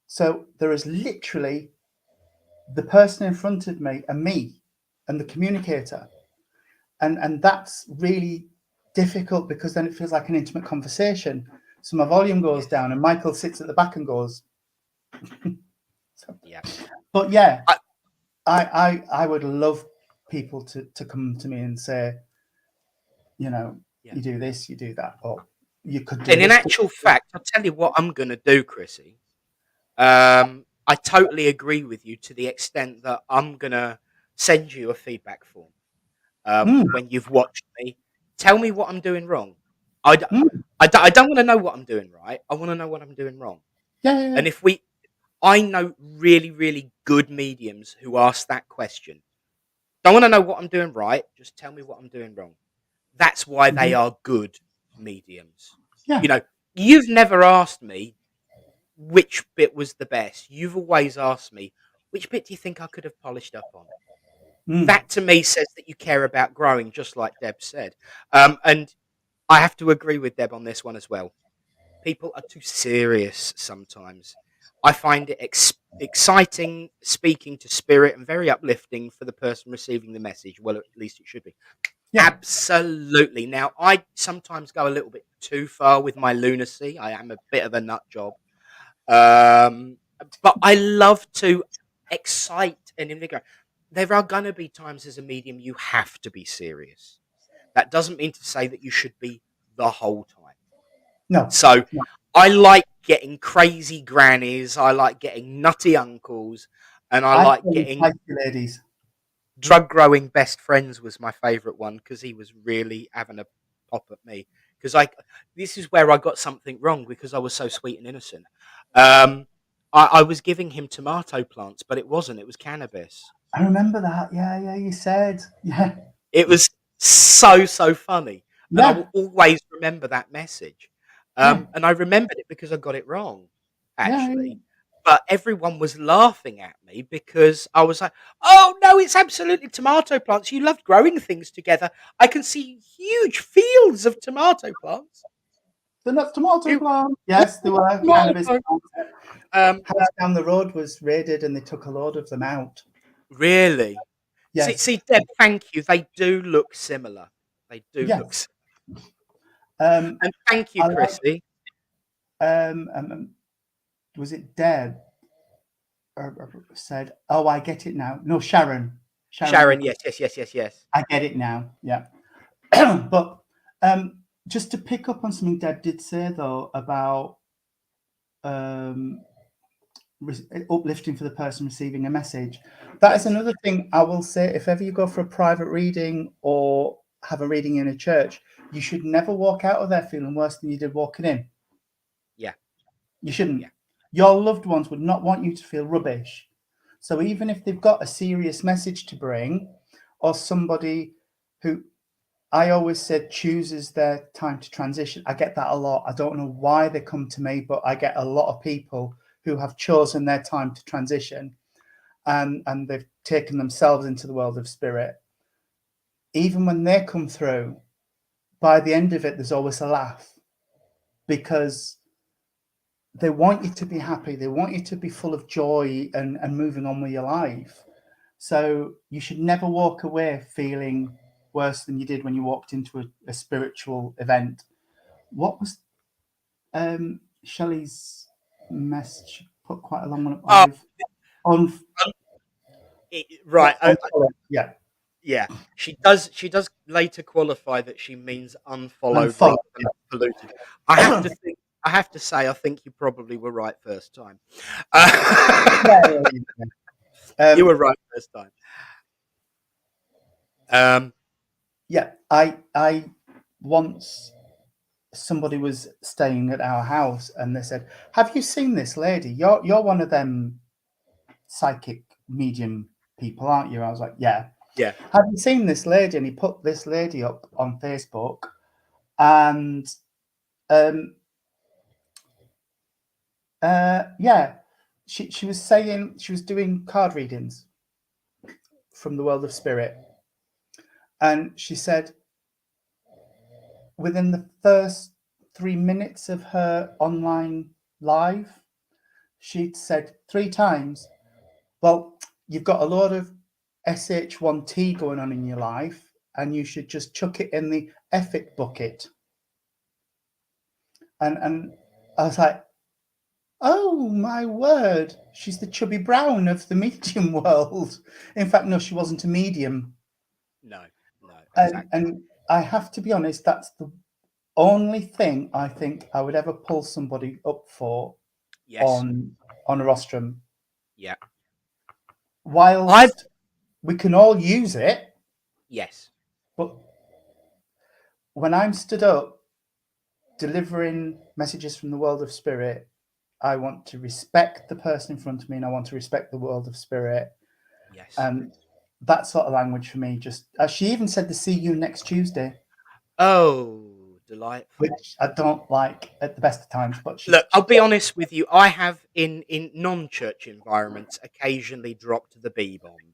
So there is literally the person in front of me and the communicator, and that's really difficult because then it feels like an intimate conversation. So my volume goes Yes. down, and Michael sits at the back and goes. So, Yeah. but yeah, I, I would love people to come to me and say, yeah. you do this, you do that, or you could do And in this. actual fact, I'll tell you what I'm going to do, Chrissy. I totally agree with you to the extent that I'm going to send you a feedback form Mm, when you've watched me. Tell me what I'm doing wrong. I, d- mm, I don't want to know what I'm doing right. I want to know what I'm doing wrong. yeah, yeah, yeah. And I know really, really good mediums who ask that question. Don't want to know what I'm doing right. Just tell me what I'm doing wrong. That's why they Mhm. are good mediums. Yeah. You know, you've never asked me which bit was the best. You've always asked me, which bit do you think I could have polished up on? Mm. That to me says that you care about growing, just like Deb said. And I have to agree with Deb on this one as well. People are too serious sometimes. I find it exciting speaking to spirit and very uplifting for the person receiving the message. Well, at least it should be. Yeah. Absolutely. Now, I sometimes go a little bit too far with my lunacy. I am a bit of a nut job. Um, but I love to excite and invigorate. There are going to be times as a medium you have to be serious. That doesn't mean to say that you should be the whole time. No. So No. I like getting crazy grannies. I like getting nutty uncles, and I I like call them getting spicy ladies. drug growing best friends was my favorite one because he was really having a pop at me because this is where I got something wrong because I was so sweet and innocent. Um, I was giving him tomato plants, but it wasn't. It was cannabis. I remember that. Yeah, yeah. You said. Yeah, It was so funny, and I yeah, will always remember that message. yeah, And I remembered it because I got it wrong, yeah, actually. But everyone was laughing at me because I was like, "Oh no, it's absolutely tomato plants. You loved growing things together. I can see huge fields of tomato plants." The nuts tomato It plant. was Yes, there were cannabis tomato. plants. Um, House down the road was raided, and they took a load of them out. really. Yes, See, Deb, thank you. They do look similar. They do look, yes. and thank you, I like. Chrissy. Um, um, um, was it Deb said? Oh, I get it now. No, Sharon. Sharon Sharon, Wilkins. yes. I get it now. Yeah. But just to pick up on something Deb did say though about um, uplifting for the person receiving a message, that is Yes. another thing I will say. If ever you go for a private reading or have a reading in a church, you should never walk out of there feeling worse than you did walking in. Yeah. You shouldn't. Yeah. Your loved ones would not want you to feel rubbish. So even if they've got a serious message to bring, or somebody who I always said chooses their time to transition. I get that a lot. I don't know why they come to me, but I get a lot of people who have chosen their time to transition and they've taken themselves into the world of spirit. Even when they come through, by the end of it, there's always a laugh because they want you to be happy. They want you to be full of joy and moving on with your life. So you should never walk away feeling worse than you did when you walked into a spiritual event. What was Shelley's message? Put quite a long one. Oh, I've on right. yeah, Yeah. She does later qualify that she means unfollowed unfollowed. rather than polluted. I have to think. I have to say, I think you probably were right first time. Yeah, yeah, yeah. You were right first time. Um, Yeah. I once somebody was staying at our house and they said, "Have you seen this lady? You're one of them psychic medium people, aren't you?" I was like, "Yeah." yeah. Have you seen this lady? And he put this lady up on Facebook, and yeah. she was saying she was doing card readings from the world of spirit, and she said within the first 3 minutes of her online live, she'd said 3 times, well, you've got a lot of SH1T going on in your life, and you should just chuck it in the effort bucket. And I was like, oh my word, she's the Chubby Brown of the medium world. In fact, no, she wasn't a medium. No, no, And exactly. and I have to be honest, that's the only thing I think I would ever pull somebody up for Yes. on a rostrum. Yeah. I've Whilst we can all use it, yes. but when I'm stood up delivering messages from the world of spirit, I want to respect the person in front of me, and I want to respect the world of spirit. Yes. And that sort of language for me, just as she even said, to see you next Tuesday, Oh, delightful. which I don't like at the best of times, but Look, I'll be honest with you. I have in non-church environments occasionally dropped the B bomb,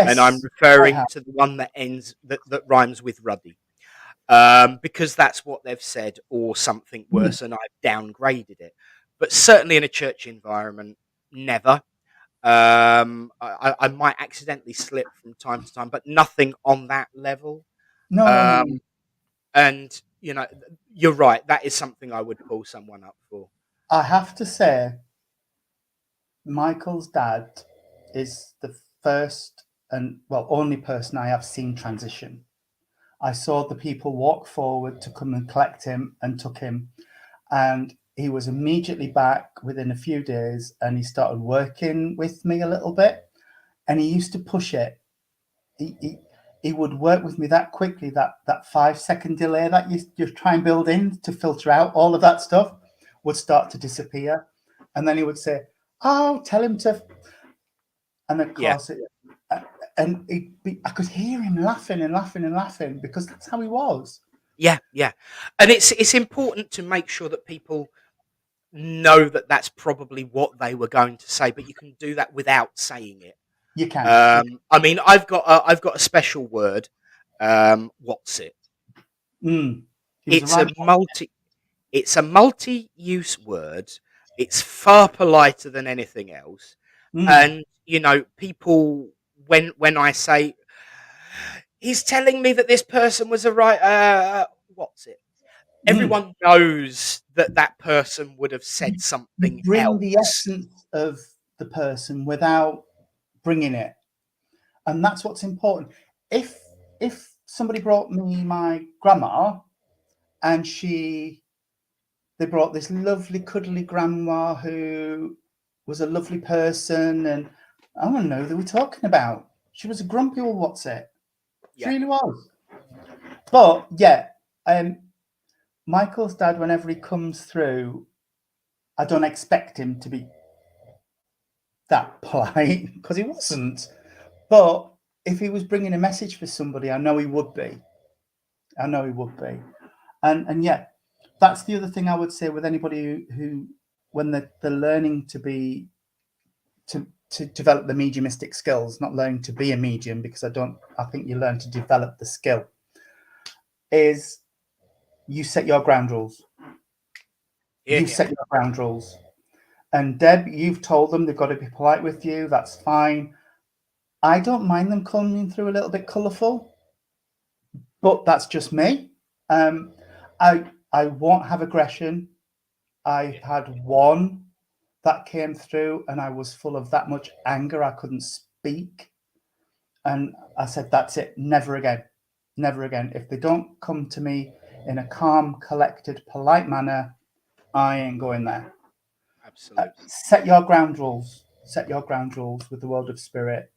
and I'm yes, I referring have. to the one that ends that rhymes with ruddy, because that's what they've said, or something Mm. worse, and I've downgraded it. But certainly in a church environment, never. I might accidentally slip from time to time, but nothing on that level. No, no, no, no. Um, and you're right. That is something I would pull someone up for. I have to say, Michael's dad is the first and, well, only person I have seen transition. I saw the people walk forward to come and collect him and took him, and he was immediately back within a few days, and he started working with me a little bit, and he used to push it. He would work with me that quickly, that 5 second delay that you try and build in to filter out all of that stuff would start to disappear. And then he would say, oh, tell him to, and of Yeah, course, I could hear him laughing and laughing and laughing because that's how he was. yeah, yeah. And it's important to make sure that people know that that's probably what they were going to say, but you can do that without saying it. You can. I mean, I've got a special word. What's it? He was a It's right. a multi. It's a multi-use word. It's far politer than anything else. Mm, And people, when I say he's telling me that this person was a right, what's it? mm. Everyone knows that that person would have said You something bring the else. essence of the person without bringing it, and that's what's important. If somebody brought me my grandma, and they brought this lovely cuddly grandma who was a lovely person, and I don't know who they were talking about. She was a grumpy old what's it. She Yeah, really was. But yeah, um, Michael's dad, whenever he comes through, I don't expect him to be that polite because he wasn't. But if he was bringing a message for somebody, I know he would be. I know he would be. And yeah, that's the other thing I would say with anybody who when they're learning to be to develop the mediumistic skills, not learning to be a medium, because I think you learn to develop the skill, is you set your ground rules. here, You here. set your ground rules. And Deb, you've told them they've got to be polite with you. That's fine. I don't mind them coming through a little bit colourful, but that's just me. Um, I won't have aggression. I Yeah, had one that came through, and I was full of that much anger I couldn't speak. And I said, "That's it. Never again. Never again. If they don't come to me in a calm, collected, polite manner, I ain't going there." absolutely. Set your ground rules. Set your ground rules with the world of spirit.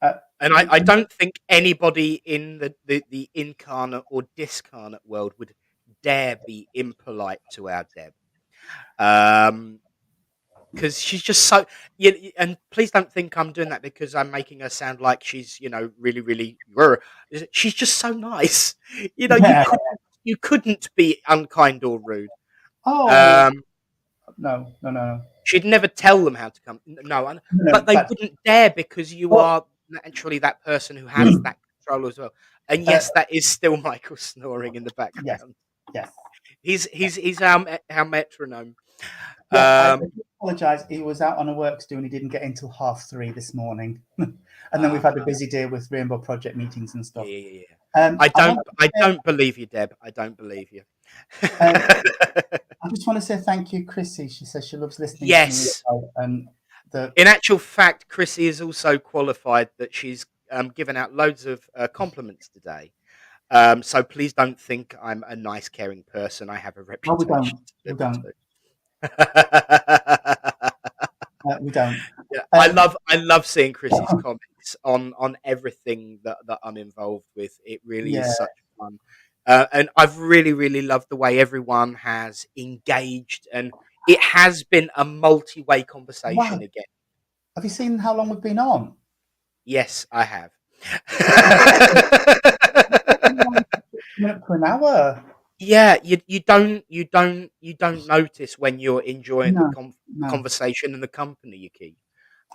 Uh, And I don't think anybody in the incarnate or discarnate world would dare be impolite to our Deb. Because she's just so. Yeah, and please don't think I'm doing that because I'm making her sound like she's really really. She's just so nice. You yeah. couldn't be unkind or rude. Oh, Um, No. She'd never tell them how to come. No, but they wouldn't dare because you are naturally that person who has that control as well. And yes, that is still Michael snoring in the background. Yes. He's our metronome. Yeah, I apologise. He was out on a works do and he didn't get in till 3:30 this morning. And then we've had a busy day with Rainbow Project meetings and stuff. Yeah. I don't believe you, Deb. I don't believe you. I just want to say thank you, Chrissy. She says she loves listening to me as well. And in actual fact, Chrissy is also qualified that she's given out loads of compliments today. So please don't think I'm a nice, caring person. I have a reputation. We don't. We don't. Yeah, I love seeing Chrissy's comments on everything that I'm involved with. It really is such fun. And I've really loved the way everyone has engaged, and it has been a multi-way conversation again. Have you seen how long we've been on? Yes, I have. For an hour. Yeah, you don't notice when you're enjoying the conversation and the company you keep,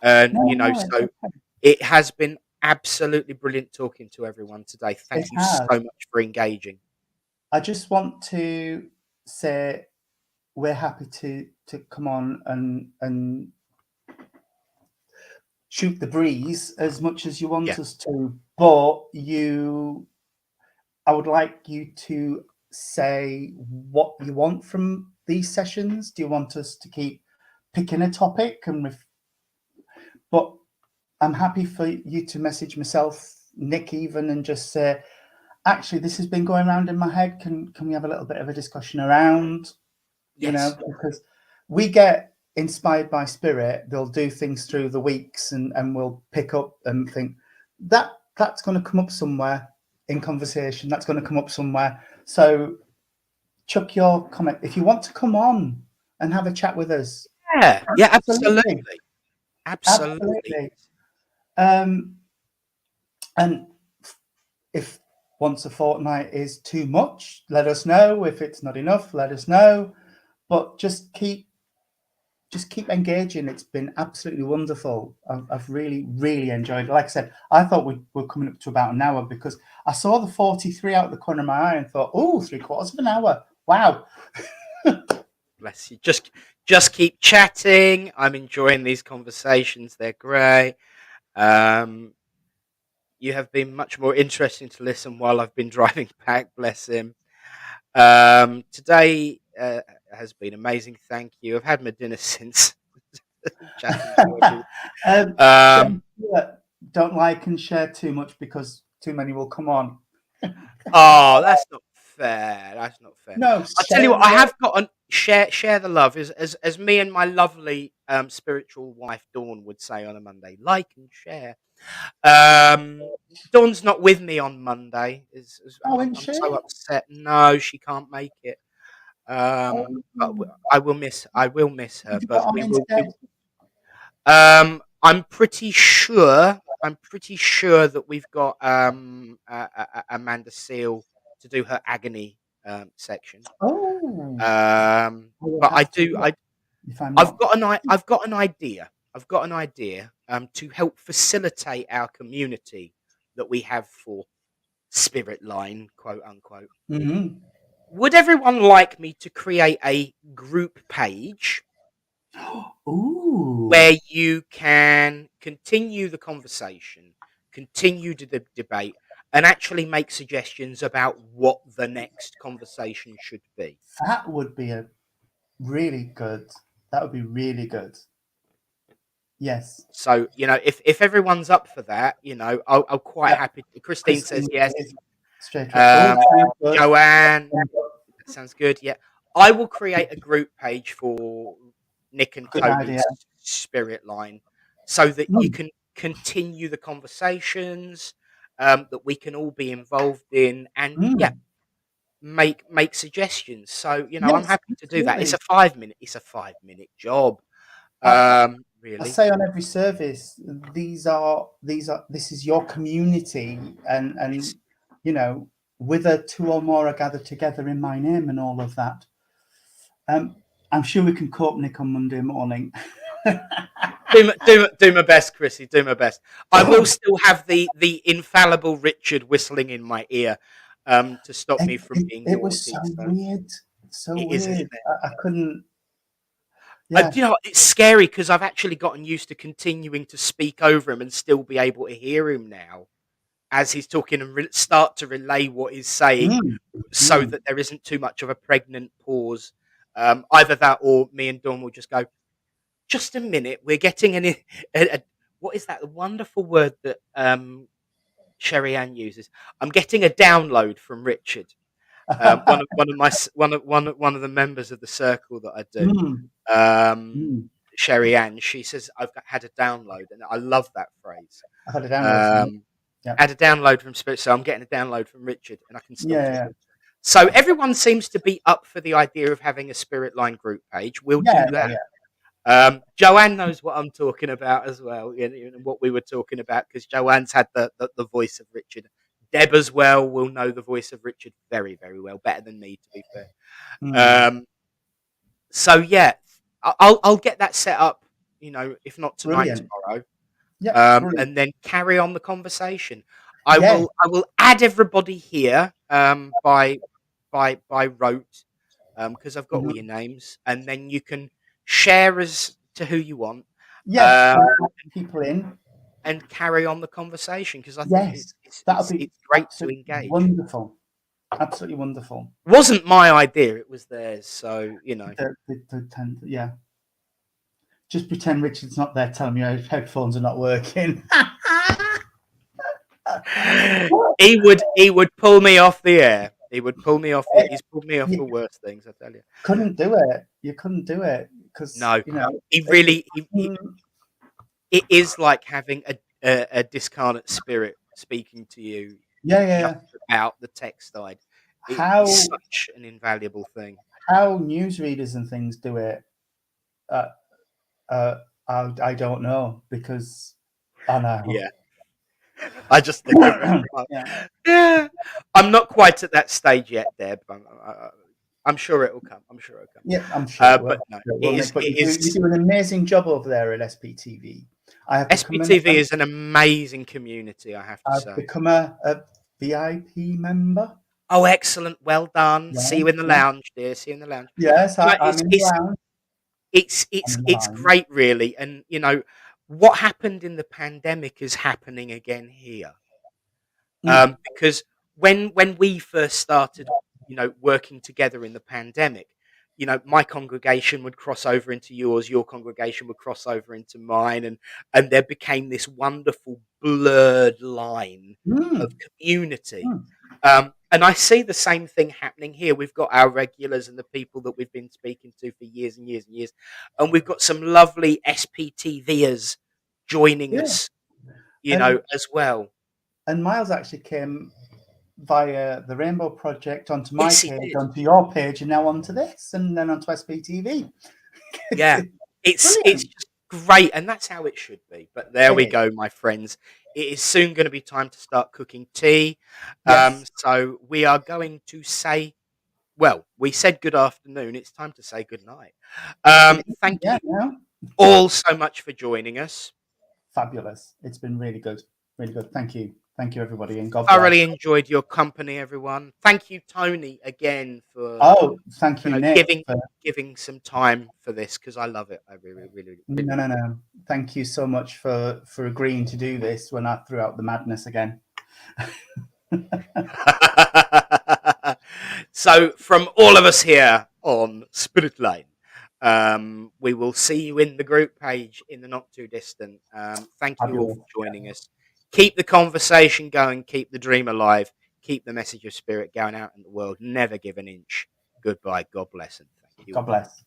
and so it has been absolutely brilliant talking to everyone today. Thank you so much for engaging. I just want to say we're happy to come on and shoot the breeze as much as you want us to, but I would like you to say what you want from these sessions. Do you want us to keep picking a topic? But I'm happy for you to message myself, Nick, even, and just say, actually, this has been going around in my head. Can we have a little bit of a discussion around? Because we get inspired by spirit. They'll do things through the weeks and we'll pick up and think that's going to come up somewhere in conversation. That's going to come up somewhere. So chuck your comment. If you want to come on and have a chat with us. Yeah, absolutely. And if once a fortnight is too much, let us know. If it's not enough, let us know. But just keep engaging. It's been absolutely wonderful. I've really enjoyed it. Like I said, I thought we were coming up to about an hour because I saw the 43 out of the corner of my eye and thought, oh, 3/4 of an hour. Wow. Bless you. Just keep chatting. I'm enjoying these conversations. They're great. You have been much more interesting to listen while I've been driving back. Bless him. Today has been amazing. Thank you. I've had my dinner since. Don't like and share too much because too many will come on. Oh, that's not fair. That's not fair. No, I'll tell you what. I have got on share the love, as me and my lovely spiritual wife Dawn would say on a Monday. Like and share. Dawn's not with me on Monday. I'm so upset. No, she can't make it. But I will miss her. But we will. I'm pretty sure that we've got Amanda Seal to do her agony section. But I've got an idea. I've got an idea to help facilitate our community that we have for Spiritline, quote unquote. Mm-hmm. Would everyone like me to create a group page where you can continue the conversation, continue the debate, and actually make suggestions about what the next conversation should be? That would be really good. Yes. So, if everyone's up for that, I'll quite happy. Christine says yes. Joanne, that sounds good. Yeah. I will create a group page for Nick and Tony's Spiritline so that you can continue the conversations that we can all be involved in and make suggestions. So, I'm happy to do that. It's a 5-minute job. Really. I say on every service, this is your community and whither two or more are gathered together in my name and all of that. I'm sure we can cope, Nick, on Monday morning. Do my best, Chrissy. Do my best. I will still have the infallible Richard whistling in my ear to stop me from being It was so naughty. So weird. So it is, isn't weird. it? I couldn't. Yeah. You know, it's scary because I've actually gotten used to continuing to speak over him and still be able to hear him now as he's talking and start to relay what he's saying, Mm, so mm. that there isn't too much of a pregnant pause. Either that, or me and Dawn will just go, just a minute, we're getting what is that wonderful word that Sherry Ann uses? I'm getting a download from Richard, one of the members of the circle that I do. Mm, mm. Sherry Ann, she says, I've had a download, and I love that phrase. I had a download from it. Um, Yeah. had a download from Spirit, so I'm getting a download from Richard, and I can still Yeah. talk. So everyone seems to be up for the idea of having a Spiritline group page. We'll Yeah. do that. Yeah. Joanne knows what I'm talking about as well, and what we were talking about, because Joanne's had the voice of Richard. Deb as well will know the voice of Richard very, very well, better than me, to be fair. Mm. So yeah, I'll get that set up. You know, if not tonight, Brilliant. tomorrow, Yeah. Brilliant. and then carry on the conversation. Yeah. I will add everybody here by rote, because I've got all your Mhm. names, and then you can share as to who you want, Yes. um, People in. and carry on the conversation, because I think Yes. That'll be it's great to absolutely engage. wonderful. Absolutely wonderful. It wasn't my idea; it was theirs. So you know, Yeah. Just pretend Richard's not there telling me your headphones are not working. he would pull me off the air. He would pull me off. He's pulled me off You for worse things, I tell you. couldn't do it. You couldn't do it because, No, you know, he it, really. It is like having a discarnate spirit speaking to you just yeah. about the text side. It is How such an invaluable thing. newsreaders and things do it, uh, I don't know because I know. Yeah, I just think of it. Yeah. Yeah, I'm not quite at that stage yet, Deb. I'm sure it will come. I'm sure it'll come. Yeah, I'm sure it But will. no, It will, Nick, but it you is. do an amazing job over there at SPTV. I have become SPTV is an amazing community, I have to I've say. become a VIP member. Oh, excellent! Well done. Yeah, See you in the lounge, dear. See you in the lounge. yes, No, I'm in the lounge. I'm in the it's lounge. great, really. And you know what happened in the pandemic is happening again here. Because when we first started, you know, working together in the pandemic, you know, my congregation would cross over into yours, your congregation would cross over into mine, and there became this wonderful blurred line of Mm, community. mm. And I see the same thing happening here. We've got our regulars and the people that we've been speaking to for years and years and years, and we've got some lovely SPTVers joining Yeah, us, you know, and as well. Miles actually came via the Rainbow Project onto my Yes, he page, did. onto your page, and now onto this, and then onto SPTV. Yeah, it's Brilliant. just great, and that's how it should be. But there It we is. go, my friends. It is soon going to be time to start cooking tea. Yes. So we are going to say, well, we said good afternoon. It's time to say good night. Thank Yeah. you Yeah. all so much for joining us. Fabulous. It's been really good. Really good. Thank you. Thank you, everybody, and God bless. Thoroughly enjoyed your company, everyone. Thank you, Tony, again for Oh, thank you, Nick. giving some time for this, because I love it. I really. No. Thank you so much for agreeing to do this when I threw out the madness again. So, from all of us here on Spiritline, we will see you in the group page in the not too distant. Thank you all for joining us. Keep the conversation going. Keep the dream alive. Keep the message of spirit going out in the world. Never give an inch. Goodbye. God bless, and thank you. God bless.